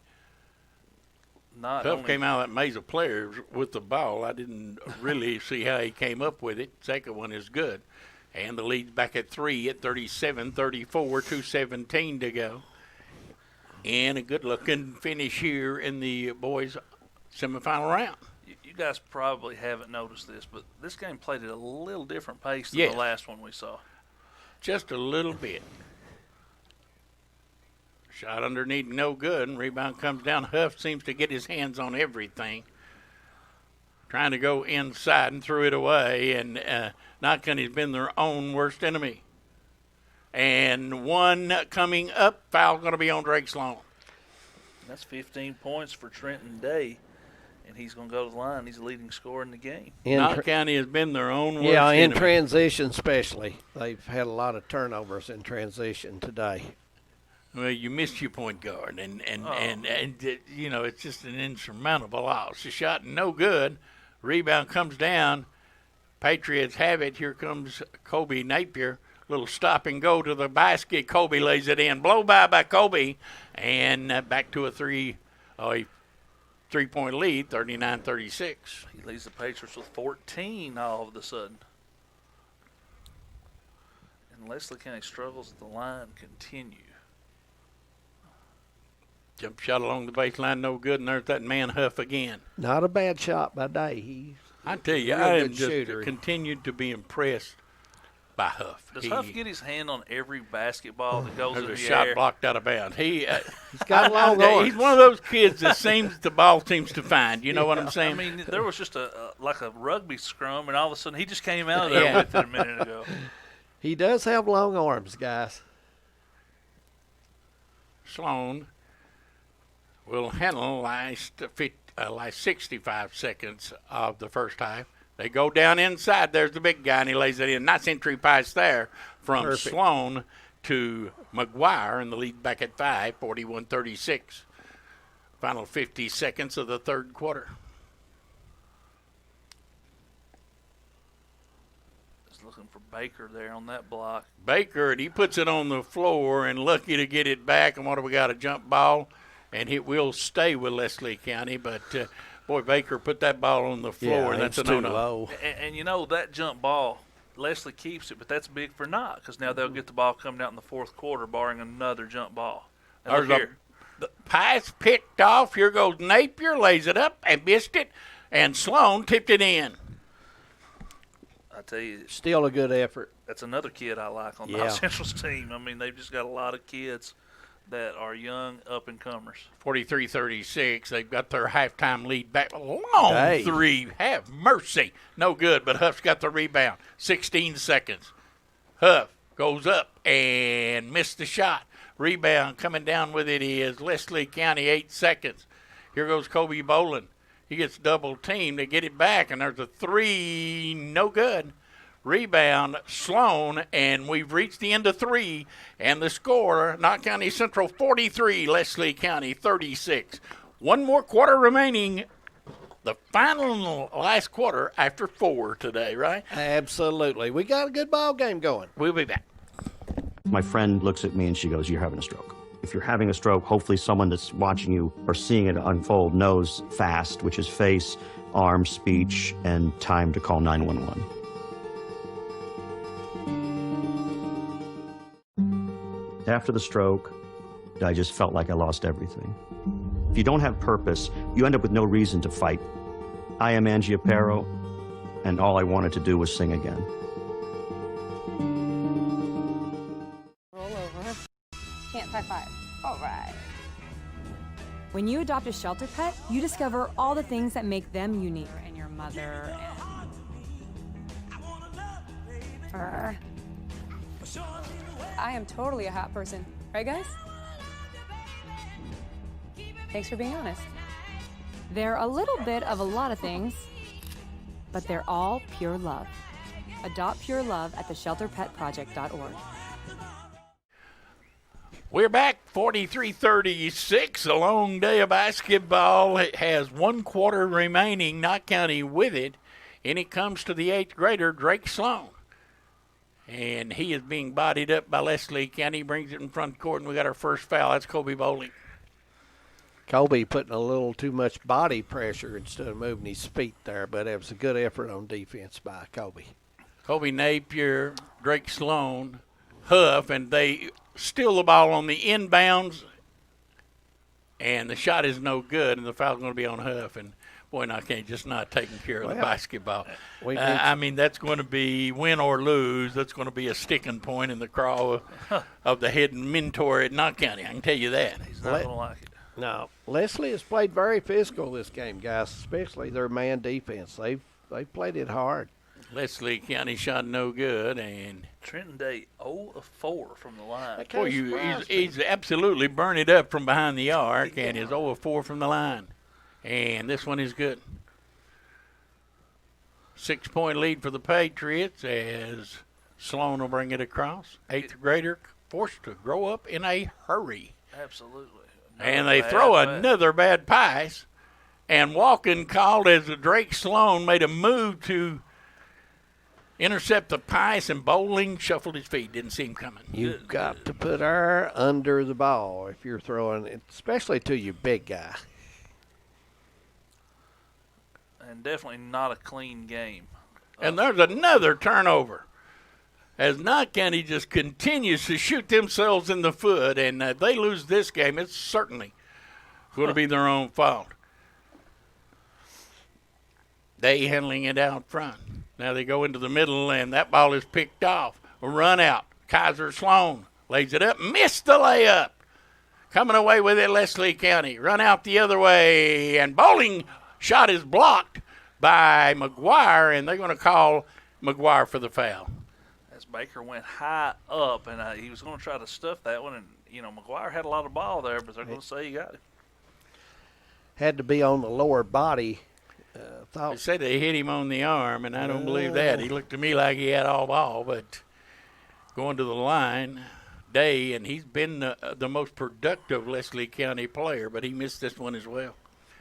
Huff came out of that maze of players with the ball. I didn't really see how he came up with it. Second one is good. And the lead's back at 3 at 37-34, 2:17 to go. And a good-looking finish here in the boys' semifinal round.
You guys probably haven't noticed this, but this game played at a little different pace than the last one we saw.
Just a little bit. Shot underneath, no good, and rebound comes down. Huff seems to get his hands on everything. Trying to go inside and threw it away, and Knott County's been their own worst enemy. And one coming up, foul going to be on Drake Sloan.
That's 15 points for Trenton Day, and he's going to go to the line. He's the leading scorer in the game.
Knott County has been their own worst
enemy.
Yeah, in
transition especially. They've had a lot of turnovers in transition today.
Well, you missed your point guard, and it's just an insurmountable loss. The shot no good. Rebound comes down. Patriots have it. Here comes Kobe Napier. Little stop and go to the basket. Kobe lays it in. Blow by Kobe. And back to a three-point lead, 39-36.
He leads the Patriots with 14 all of a sudden. And Leslie County struggles at the line continue.
Jump shot along the baseline, no good, and there's that man Huff again.
Not a bad shot by Day.
I tell you, I am just continued to be impressed by Huff.
Does Huff get his hand on every basketball that goes in the air?
There's a shot blocked out of bounds. He's
got long arms.
He's one of those kids that the ball seems to find. You know what I'm saying?
I mean, there was just like a rugby scrum, and all of a sudden he just came out of there with it a minute ago.
He does have long arms, guys.
Sloan will handle last 65 seconds of the first half. They go down inside. There's the big guy, and he lays it in. Nice entry pass there from Sloan to McGuire, and the lead back at 5, 41-36. Final 50 seconds of the third quarter.
Just looking for Baker there on that block.
Baker, and he puts it on the floor, and lucky to get it back. And what do we got, a jump ball? And it will stay with Leslie County, but boy, Baker put that ball on the floor, and that's a no-no.
And that jump ball Leslie keeps it, but that's big for Knott because now they'll get the ball coming out in the fourth quarter, barring another jump ball. And look here.
The pass picked off. Here goes Napier, lays it up and missed it, and Sloan tipped it in.
I tell you,
still a good effort.
That's another kid I like on the South Central's team. I mean, they've just got a lot of kids that are young up-and-comers.
43-36. They've got their halftime lead back. Long three. Have mercy. No good, but Huff's got the rebound. 16 seconds. Huff goes up and missed the shot. Rebound coming down with it is Leslie County, 8 seconds. Here goes Kobe Bolin. He gets double teamed. They get it back, and there's a three. No good. Rebound, Sloan, and we've reached the end of three. And the score, Knott County Central 43, Leslie County 36. One more quarter remaining. The final last quarter after 4 today, right?
Absolutely. We got a good ball game going.
We'll be back.
My friend looks at me and she goes, "You're having a stroke." If you're having a stroke, hopefully someone that's watching you or seeing it unfold knows FAST, which is face, arm, speech, and time to call 911. After the stroke, I just felt like I lost everything. If you don't have purpose, you end up with no reason to fight. I am Angie Aparo, and all I wanted to do was sing again.
Can't high five. All right. When you adopt a shelter pet, you discover all the things that make them unique. And your mother and I am totally a hot person. Right, guys? Thanks for being honest. They're a little bit of a lot of things, but they're all pure love. Adopt pure love at theshelterpetproject.org.
We're back, 43-36, a long day of basketball. It has 1 quarter remaining, Knott County with it, and it comes to the 8th grader, Drake Sloan. And he is being bodied up by Leslie County, brings it in front court, and we got our first foul. That's Kobe Bowling.
Kobe putting a little too much body pressure instead of moving his feet there, but it was a good effort on defense by Kobe.
Kobe Napier, Drake Sloan, Huff, and they steal the ball on the inbounds, and the shot is no good, and the foul's going to be on Huff. And, boy, Knott County just not taking care of the basketball. I mean, that's going to be win or lose. That's going to be a sticking point in the craw of the head mentor at Knott County. I can tell you that.
He's not going to like it.
No, Leslie has played very physical this game, guys, especially their man defense. They've played it hard.
Leslie County shot no good, and
Trenton Day 0 of 4 from the line.
Boy, he's absolutely burned it up from behind the arc, and is 0 of 4 from the line. And this one is good. 6-point lead for the Patriots as Sloan will bring it across. 8th grader forced to grow up in a hurry.
Absolutely.
And they throw another bad pass, and walking called as Drake Sloan made a move to intercept the pass, and Bowling shuffled his feet. Didn't see him coming.
You've got to put her under the ball if you're throwing it, especially to your big guy.
And definitely not a clean game.
And there's another turnover as Knott County just continues to shoot themselves in the foot, and they lose this game. It's certainly going to be their own fault. They handling it out front. Now they go into the middle, and that ball is picked off. A run out. Kaiser Sloan lays it up, missed the layup. Coming away with it, Leslie County. Run out the other way, and Bowling shot is blocked by McGuire, and they're going to call McGuire for the foul.
As Baker went high up, and he was going to try to stuff that one, and, McGuire had a lot of ball there, but they're going to say he got it.
Had to be on the lower body.
They said they hit him on the arm, and I don't believe that. He looked to me like he had all ball, but going to the line, Day, and he's been the most productive Leslie County player, but he missed this one as well.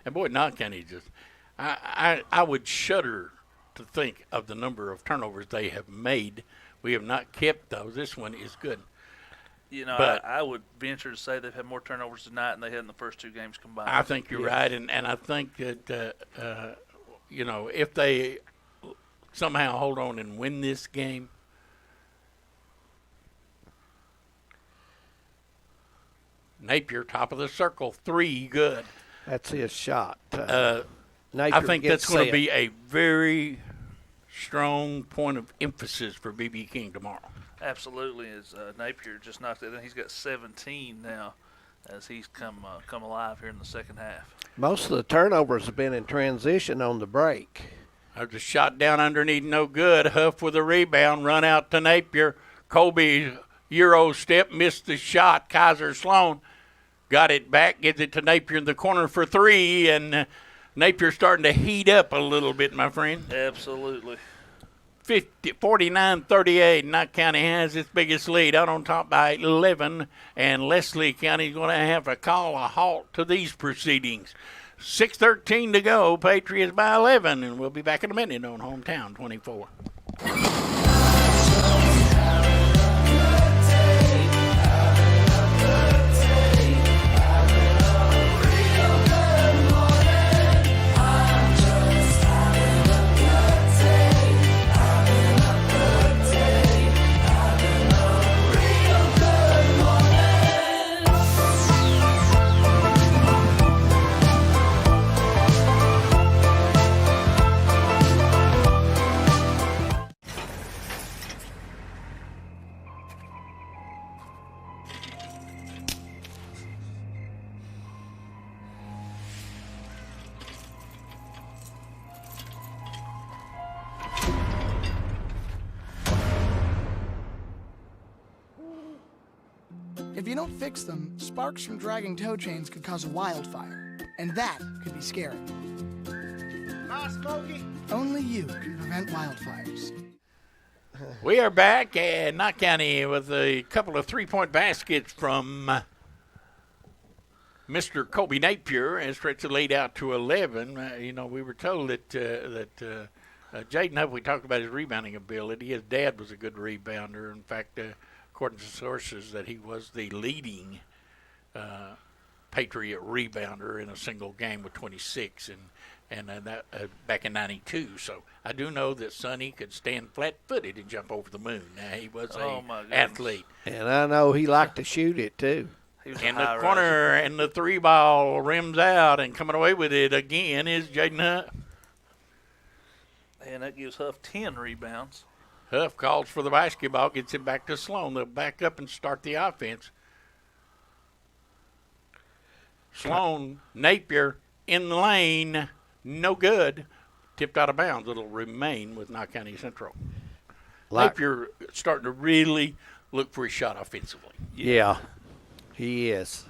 And, boy, Knott County just – I would shudder to think of the number of turnovers they have made. We have not kept those. This one is good.
But I would venture to say they've had more turnovers tonight than they had in the first 2 games combined.
I think you're right, and I think that, if they somehow hold on and win this game. Napier, top of the circle, 3, good.
That's his shot.
I think that's going to be a very strong point of emphasis for B.B. King tomorrow.
Absolutely, as Napier just knocked it in. He's got 17 now as he's come alive here in the second half.
Most of the turnovers have been in transition on the break.
There's a shot down underneath, no good. Huff with a rebound, run out to Napier. Colby, Euro step, missed the shot. Kaiser Sloan got it back, gives it to Napier in the corner for 3, and Napier's starting to heat up a little bit, my friend.
Absolutely.
49-38, Knott County has its biggest lead, out on top by 11, and Leslie County is going to have to call a halt to these proceedings. 6:13 to go, Patriots by 11, and we'll be back in a minute on Hometown 24.
If you don't fix them, sparks from dragging tow chains could cause a wildfire, and that could be scary.
Hi, Smokey.
Only you can prevent wildfires.
We are back at Knott County with a couple of three-point baskets from Mr. Colby Napier and stretched the lead out to 11. We were told that Jaden Huff, we talked about his rebounding ability. His dad was a good rebounder. In fact, according to sources, that he was the leading Patriot rebounder in a single game with 26, and that back in '92. So I do know that Sonny could stand flat-footed and jump over the moon. Now, he was an athlete.
And I know he liked to shoot it, too.
In the corner, and the 3-ball rims out, and coming away with it again is Jaden Huff.
And that gives Huff 10 rebounds.
Huff calls for the basketball, gets it back to Sloan. They'll back up and start the offense. Sloan, Napier in the lane, no good. Tipped out of bounds. It'll remain with Knott County Central. Napier starting to really look for his shot offensively.
Yeah, he is.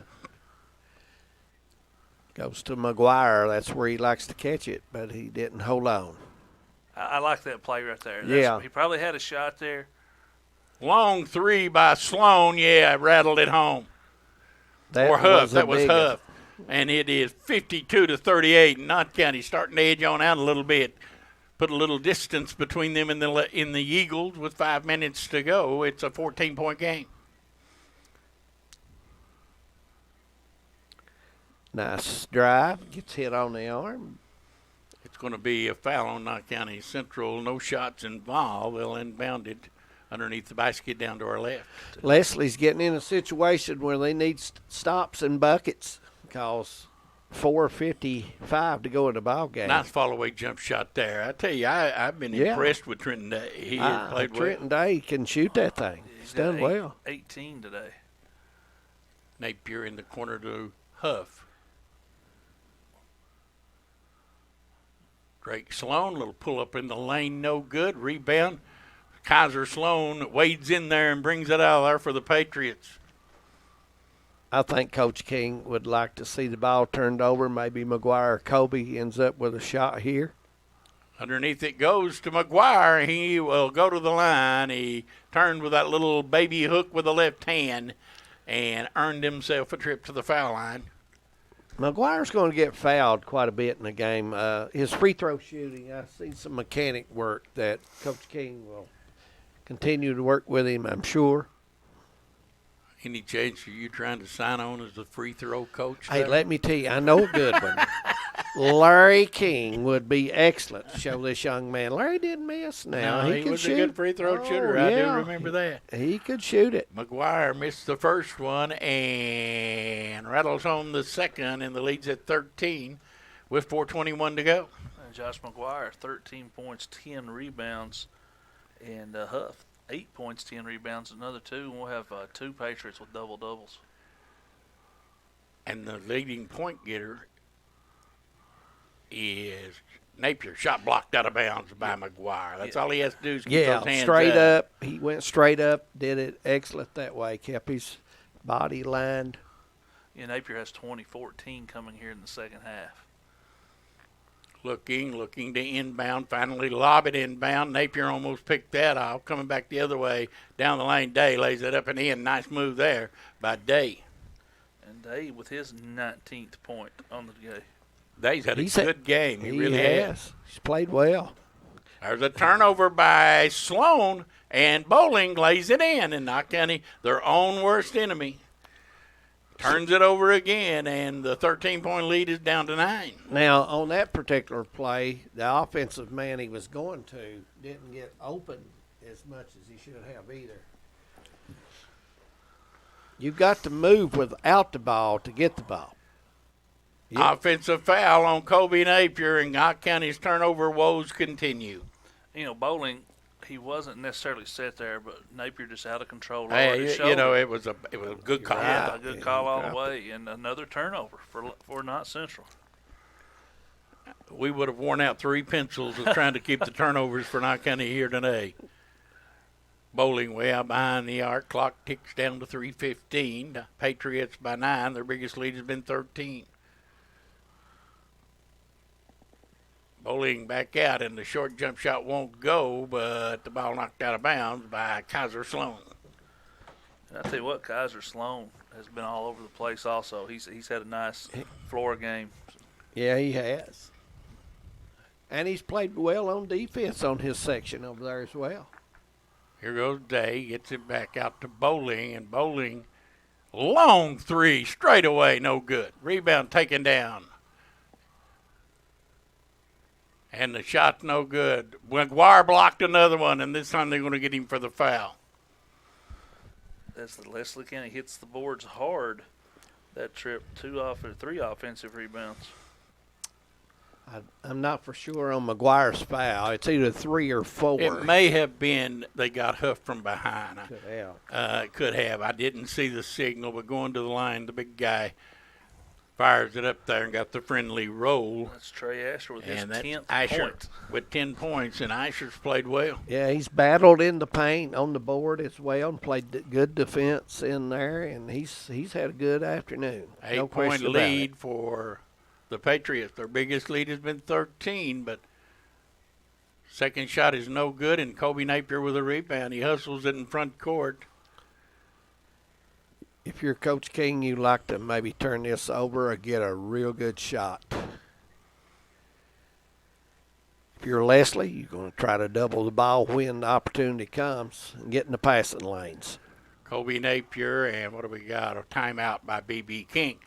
Goes to McGuire. That's where he likes to catch it, but he didn't hold on.
I like that play right there.
Yeah.
He probably had a shot there.
Long 3 by Sloan. Yeah, rattled it home. That was Huff. And it is 52-38. Knott County starting to edge on out a little bit. Put a little distance between them and the Eagles with 5 minutes to go. It's a 14-point game.
Nice drive. Gets hit on the arm.
It's going to be a foul on Knott County Central. No shots involved. They'll inbound it underneath the basket down to our left.
Leslie's getting in a situation where they need stops and buckets because 4:55 to go in the ball game.
Nice fall-away jump shot there. I tell you, I've been impressed with Trenton Day. He has played well.
Trenton Day can shoot that thing. He's done well.
18 today.
Napier in the corner to Huff. Drake Sloan, little pull-up in the lane, no good. Rebound. Kaiser Sloan wades in there and brings it out of there for the Patriots.
I think Coach King would like to see the ball turned over. Maybe McGuire or Colby ends up with a shot here.
Underneath it goes to McGuire. He will go to the line. He turned with that little baby hook with the left hand and earned himself a trip to the foul line.
McGuire's going to get fouled quite a bit in the game. His free throw shooting, I've seen some mechanic work that Coach King will continue to work with him, I'm sure.
Any chance of you trying to sign on as a free throw coach?
Hey, let me tell you, I know a good one. Larry King would be excellent to show this young man. Larry didn't miss now.
No, he
could
was
shoot.
a good free throw shooter. I do remember that.
He could shoot it.
McGuire missed the first one and rattles home the second, and the lead's at 13 with 4:21 to go.
And Josh McGuire, 13 points, 10 rebounds, and Huff, 8 points, 10 rebounds, another 2. And we'll have 2 Patriots with double-doubles.
And the leading point getter is Napier. Shot blocked out of bounds by McGuire. That's all he has to do is keep those hands
straight up. He went straight up, did it excellent that way, kept his body lined.
Yeah, Napier has 20-14 coming here in the second half.
Looking to inbound, finally lob it inbound. Napier almost picked that off. Coming back the other way, down the lane, Day lays it up and in. Nice move there by Day.
And Day with his 19th point on the game.
Day's had a good game. He really has.
He's played well.
There's a turnover by Sloan, and Bowling lays it in. And Knox County, their own worst enemy, turns it over again, and the 13-point lead is down to 9.
Now, on that particular play, the offensive man he was going to didn't get open as much as he should have either. You've got to move without the ball to get the ball. Yep.
Offensive foul on Kobe Napier, and Knox County's turnover woes continue.
You know, Bowling, he wasn't necessarily set there, but Napier just out of control.
Hey, you know, it was a good call.
Yeah, a good call all the way, and another turnover for Knott Central.
We would have worn out 3 pencils of trying to keep the turnovers for Knox County here today. Bowling way out behind the arc. Clock ticks down to 3:15. The Patriots by 9. Their biggest lead has been 13. Bowling back out, and the short jump shot won't go, but the ball knocked out of bounds by Kaiser Sloan.
And I tell you what, Kaiser Sloan has been all over the place also. He's had a nice floor game.
Yeah, he has. And he's played well on defense on his section over there as well.
Here goes Day, gets it back out to Bowling, and Bowling, long 3, straight away, no good. Rebound taken down. And the shot's no good. McGuire blocked another one, and this time they're going to get him for the foul.
As the Leslie County hits the boards hard, that trip 3 offensive rebounds.
I'm not for sure on McGuire's foul. It's either 3 or 4.
It may have been they got huffed from behind.
Could have.
Could have. I didn't see the signal, but going to the line, the big guy fires it up there and got the friendly roll.
That's Trey Asher with his 10th
Asher
point.
With 10 points, and Asher's played well.
Yeah, he's battled in the paint on the board as well and played good defense in there, and he's had a good afternoon.
8-point lead for the Patriots. Their biggest lead has been 13, but second shot is no good, and Kobe Napier with a rebound. He hustles it in front court.
If you're Coach King, you like to maybe turn this over or get a real good shot. If you're Leslie, you're going to try to double the ball when the opportunity comes and get in the passing lanes.
Kobe Napier, and what do we got? A timeout by B.B. King.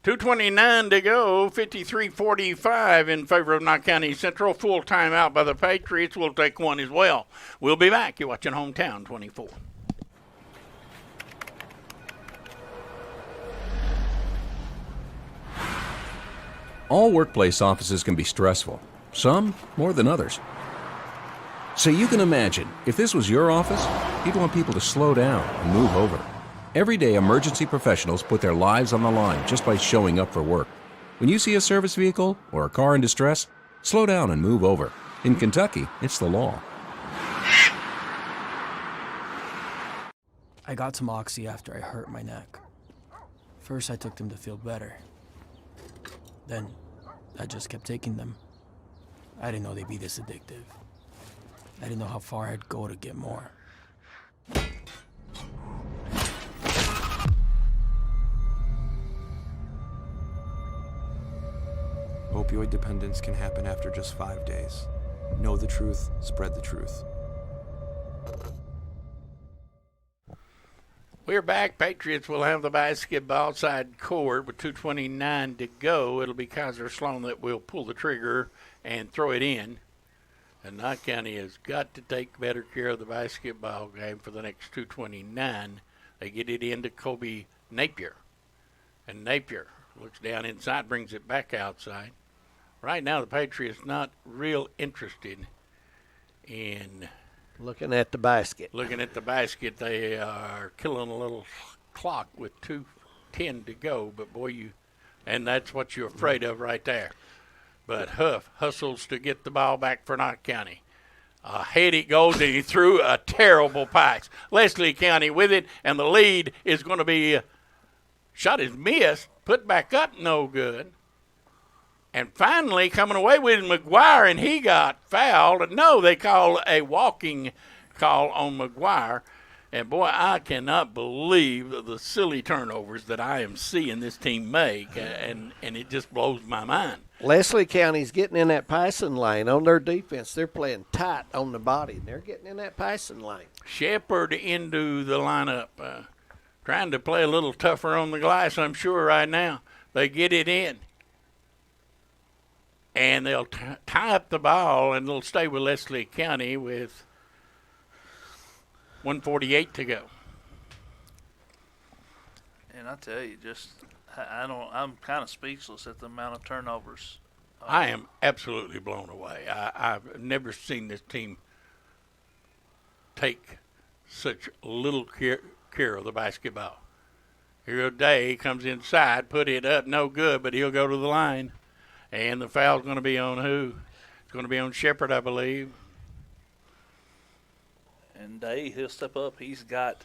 2:29 to go, 53-45 in favor of Knox County Central. Full timeout by the Patriots. We'll take one as well. We'll be back. You're watching Hometown 24.
All workplace offices can be stressful, some more than others. So you can imagine, if this was your office, you'd want people to slow down and move over. Every day, emergency professionals put their lives on the line just by showing up for work. When you see a service vehicle or a car in distress, slow down and move over. In Kentucky, it's the law.
I got some Oxy after I hurt my neck. First, I took them to feel better. Then, I just kept taking them. I didn't know they'd be this addictive. I didn't know how far I'd go to get more.
Opioid dependence can happen after just 5 days. Know the truth, spread the truth.
We're back. Patriots will have the basketball side court with 2:29 to go. It'll be Kaiser Sloan that will pull the trigger and throw it in. And Knott County has got to take better care of the basketball game for the next 2:29. They get it into Kobe Napier. And Napier looks down inside, brings it back outside. Right now, the Patriots not real interested in
looking at the basket.
They are killing a little clock with 2:10 to go. But, boy, and that's what you're afraid of right there. But Huff hustles to get the ball back for Knott County. Ahead he goes, and he threw a terrible pass. Leslie County with it, and the lead is going to be shot is missed, put back up, no good. And finally, coming away with McGuire, and he got fouled. No, they call a walking call on McGuire. And, boy, I cannot believe the silly turnovers that I am seeing this team make, and it just blows my mind.
Leslie County's getting in that passing lane on their defense. They're playing tight on the body, and they're getting in that passing lane.
Shepard into the lineup, trying to play a little tougher on the glass, I'm sure, right now. They get it in. And they'll tie up the ball, and they'll stay with Leslie County with 1:48 to go.
And I tell you, I'm kind of speechless at the amount of turnovers.
I am absolutely blown away. I've never seen this team take such little care of the basketball. Here Day comes inside, put it up, no good, but he'll go to the line. And the foul's going to be on who? It's going to be on Shepard, I believe.
And he'll step up. He's got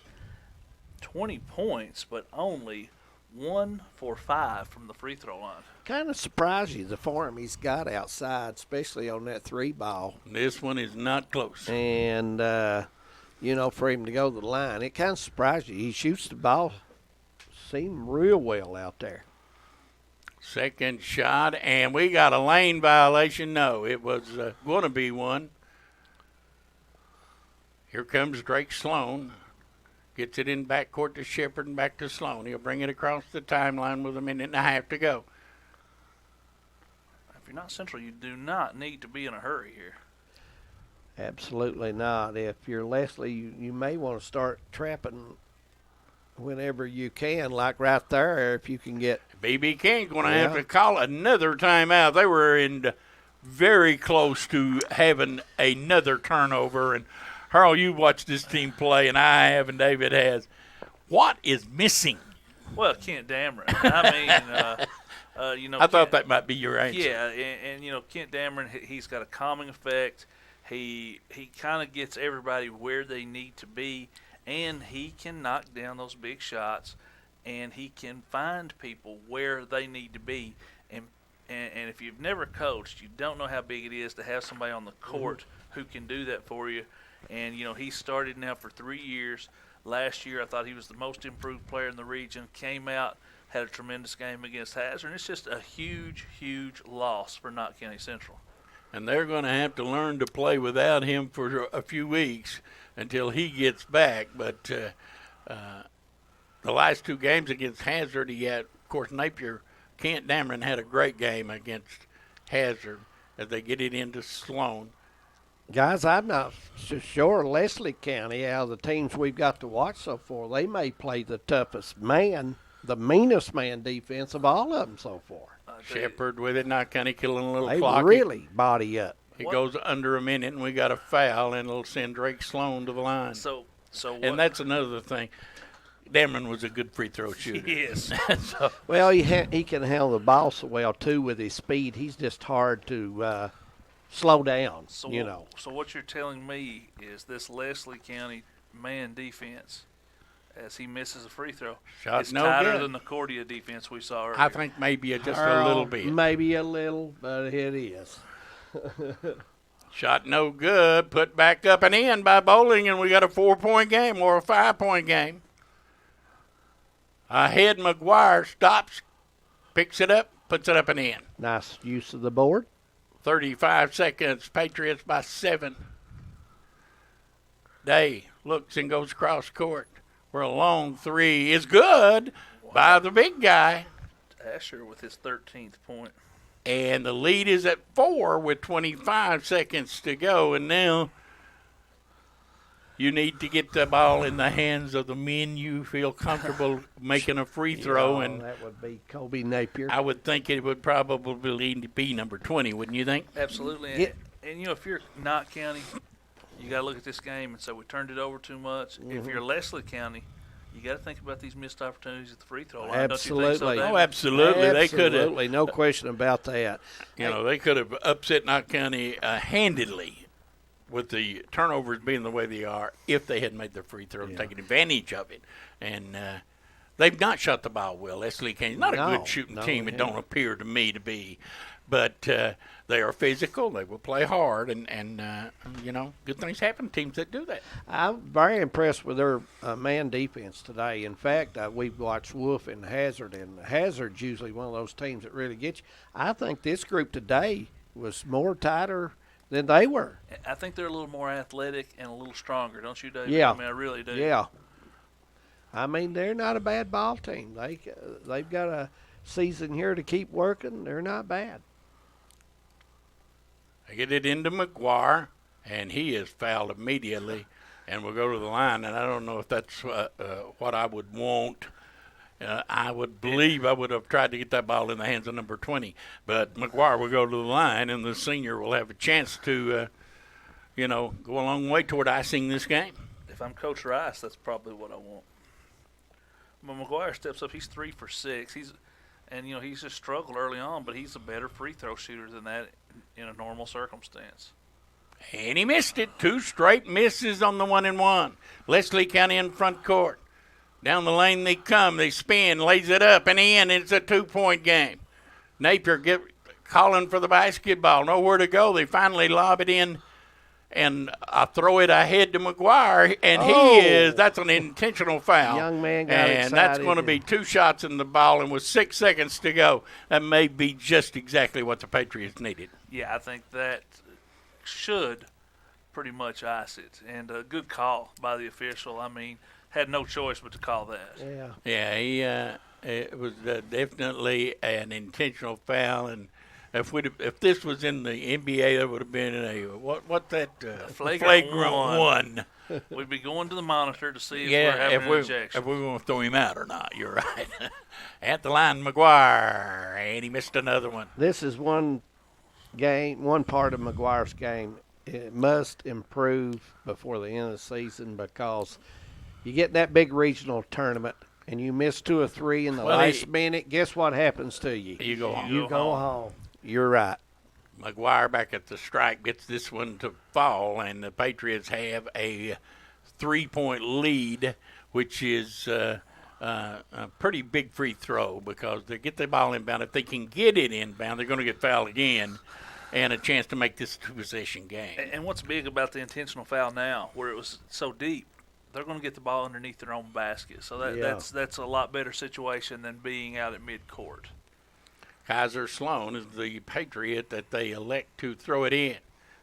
20 points, but only 1 for 5 from the free throw line.
Kind of surprised you, the form he's got outside, especially on that 3 ball.
This one is not close.
And, for him to go to the line, it kind of surprised you. He shoots the ball, seemed real well out there.
Second shot, and we got a lane violation. No, it was going to be one. Here comes Drake Sloan. Gets it in backcourt to Shepard and back to Sloan. He'll bring it across the timeline with 1.5 minutes to go.
If you're not Central, you do not need to be in a hurry here.
Absolutely not. If you're Leslie, you may want to start trapping whenever you can, like right there, if you can get.
B.B. King's going to have to call another timeout. They were very close to having another turnover. And, Harold, you watched this team play, and I have, and David has. What is missing?
Well, Kent Dameron. I mean,
I thought that might be your answer.
Yeah, and Kent Dameron, he's got a calming effect. He kind of gets everybody where they need to be, and he can knock down those big shots. And he can find people where they need to be. And if you've never coached, you don't know how big it is to have somebody on the court who can do that for you. And, he started now for 3 years. Last year, I thought he was the most improved player in the region. Came out, had a tremendous game against Hazard. And it's just a huge, huge loss for Knott County Central.
And they're going to have to learn to play without him for a few weeks until he gets back. But the last 2 games against Hazard, he had, of course, Napier. Kent Dameron had a great game against Hazard as they get it into Sloan.
Guys, I'm not sure Leslie County, out of the teams we've got to watch so far, they may play the toughest man, the meanest man defense of all of them so far.
Shepard with it, Knott County killing a little
they
clock.
They really body up.
It goes under a minute, and we got a foul, and it'll send Drake Sloan to the line.
So what?
And that's another thing. Dameron was a good free throw shooter.
Yes.
Well, he can handle the ball so well, too, with his speed. He's just hard to slow down,
So what you're telling me is this Leslie County man defense, as he misses a free throw, is tighter than the Cordia defense we saw earlier.
I think maybe just a little bit.
Maybe a little, but it is.
Shot no good. Put back up and in by Bowling, and we got a 4-point game or a 5-point game. Ahead, McGuire stops, picks it up, puts it up and in.
Nice use of the board.
35 seconds, Patriots by 7. Day looks and goes across court. for a long three is good by the big guy.
Asher with his 13th point.
And the lead is at 4 with 25 seconds to go. And now you need to get the ball in the hands of the men you feel comfortable making a free throw. And
that would be Kobe Napier.
I would think it would probably be number 20, wouldn't you think?
Absolutely. And you know, if you're Knott County, you got to look at this game and say we turned it over too much.
Mm-hmm.
If you're Leslie County, you got to think about these missed opportunities at the free throw line.
Absolutely.
Don't you think so, David?
Oh, absolutely. They could have.
Absolutely, no question about that.
You know, they could have upset Knott County handedly with the turnovers being the way they are if they had made their free throw and taken advantage of it. And they've not shot the ball well. Leslie County, not a good shooting team. It don't appear to me to be. But they are physical. They will play hard. And you know, good things happen to teams that do that.
I'm very impressed with their man defense today. In fact, we've watched Wolf and Hazard, and Hazard's usually one of those teams that really gets you. I think this group today was more tighter than they were.
I think they're a little more athletic and a little stronger, don't you, David?
Yeah.
I mean, I really do.
Yeah. I mean, they're not a bad ball team. They've got a season here to keep working. They're not bad.
I get it into McGuire, and he is fouled immediately, and we'll go to the line. And I don't know if that's what I would want. I would believe I would have tried to get that ball in the hands of number 20. But McGuire will go to the line, and the senior will have a chance to, go a long way toward icing this game.
If I'm Coach Rice, that's probably what I want. When McGuire steps up, he's 3 for 6. He's just struggled early on, but he's a better free throw shooter than that in a normal circumstance.
And he missed it. 2 straight misses on the 1-and-1. Leslie County in front court. Down the lane they come. They spin, lays it up, and in. It's a 2-point game. Napier calling for the basketball. Nowhere to go. They finally lob it in, and I throw it ahead to McGuire, and that's an intentional foul.
Young man got excited.
And that's going to be 2 shots in the ball, and with 6 seconds to go, that may be just exactly what the Patriots needed.
Yeah, I think that should pretty much ice it. And a good call by the official. I mean, had no choice but to call that.
Yeah, it was definitely an intentional foul, and if this was in the NBA, there would have been a flagrant one.
We'd be going to the monitor to see if we're having an ejection.
If we're going to throw him out or not. You're right. At the line, McGuire, and he missed another one.
This is one part of McGuire's game. It must improve before the end of the season, because you get that big regional tournament and you miss 2 or 3 in the last minute, guess what happens to you?
You go home.
You go home. You're right.
McGuire back at the stripe gets this one to fall, and the Patriots have a 3-point lead, which is a pretty big free throw, because they get the ball inbound. If they can get it inbound, they're going to get fouled again and a chance to make this a 2-possession game.
And what's big about the intentional foul now, where it was so deep, they're going to get the ball underneath their own basket. So that's a lot better situation than being out at midcourt.
Kaiser Sloan is the Patriot that they elect to throw it in.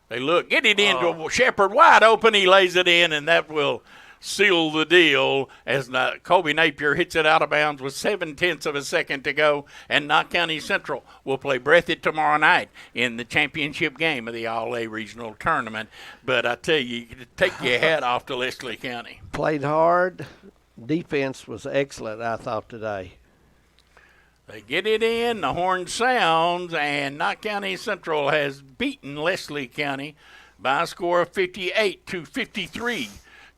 They get it into Shepard wide open. He lays it in, and that will seal the deal as Kobe Napier hits it out of bounds with 0.7 of a second to go. And Knott County Central will play Breathitt tomorrow night in the championship game of the All-A Regional Tournament. But I tell you, take your hat off to Leslie County.
Played hard. Defense was excellent, I thought, today.
They get it in, the horn sounds, and Knott County Central has beaten Leslie County by a score of 58-53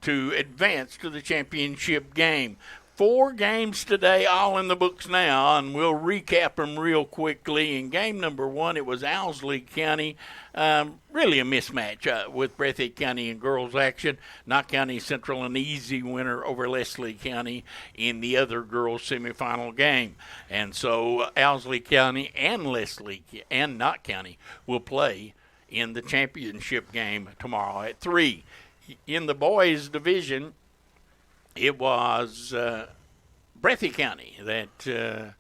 to advance to the championship game. 4 games today, all in the books now, and we'll recap them real quickly. In game number 1, it was Owsley County, really a mismatch with Breathitt County in girls action. Knott County Central an easy winner over Leslie County in the other girls semifinal game. And so Owsley County and Knott County will play in the championship game tomorrow at 3. In the boys division, it was Breathitt County that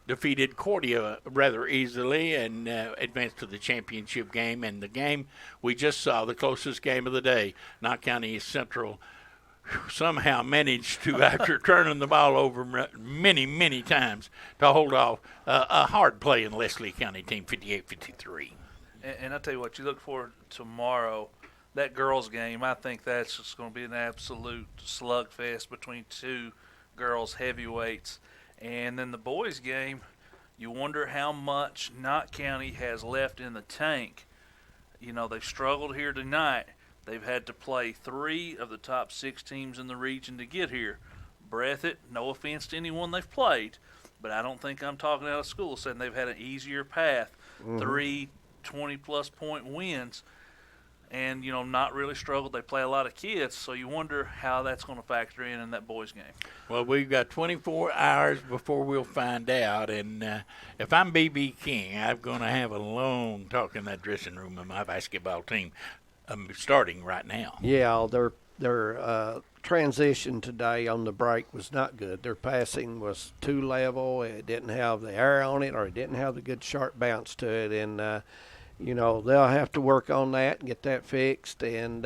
defeated Cordia rather easily and advanced to the championship game. And the game we just saw, the closest game of the day, Knott County Central somehow managed to, after turning the ball over many, many times, to hold off a hard-playing Leslie County team, 58-53.
And I tell you what, you look forward tomorrow, that girls' game. I think that's just going to be an absolute slugfest between two girls heavyweights. And then the boys' game, you wonder how much Knott County has left in the tank. You know, they've struggled here tonight. They've had to play 3 of the top 6 teams in the region to get here. Breathitt, no offense to anyone they've played, but I don't think I'm talking out of school saying they've had an easier path. 3 20-plus point wins and, you know, not really struggled. They play a lot of kids, so you wonder how that's going to factor in that boys' game.
Well, we've got 24 hours before we'll find out, and if I'm B.B. King, I'm going to have a long talk in that dressing room of my basketball team starting right now.
Yeah, their transition today on the break was not good. Their passing was too level. It didn't have the air on it, or it didn't have the good sharp bounce to it, and you know, they'll have to work on that and get that fixed. And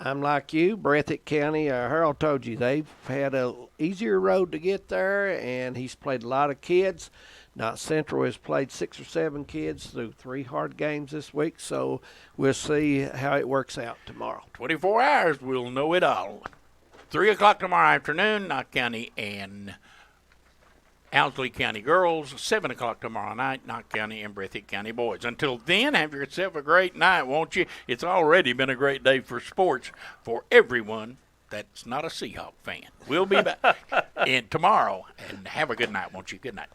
I'm like you, Breathitt County, Harold told you, they've had a easier road to get there, and he's played a lot of kids. Knott Central has played 6 or 7 kids through 3 hard games this week, so we'll see how it works out tomorrow.
24 hours, we'll know it all. 3 o'clock tomorrow afternoon, Knott County and Owsley County girls, 7 o'clock tomorrow night, Knott County and Breathitt County boys. Until then, have yourself a great night, won't you? It's already been a great day for sports for everyone that's not a Seahawk fan. We'll be back tomorrow, and have a good night, won't you? Good night.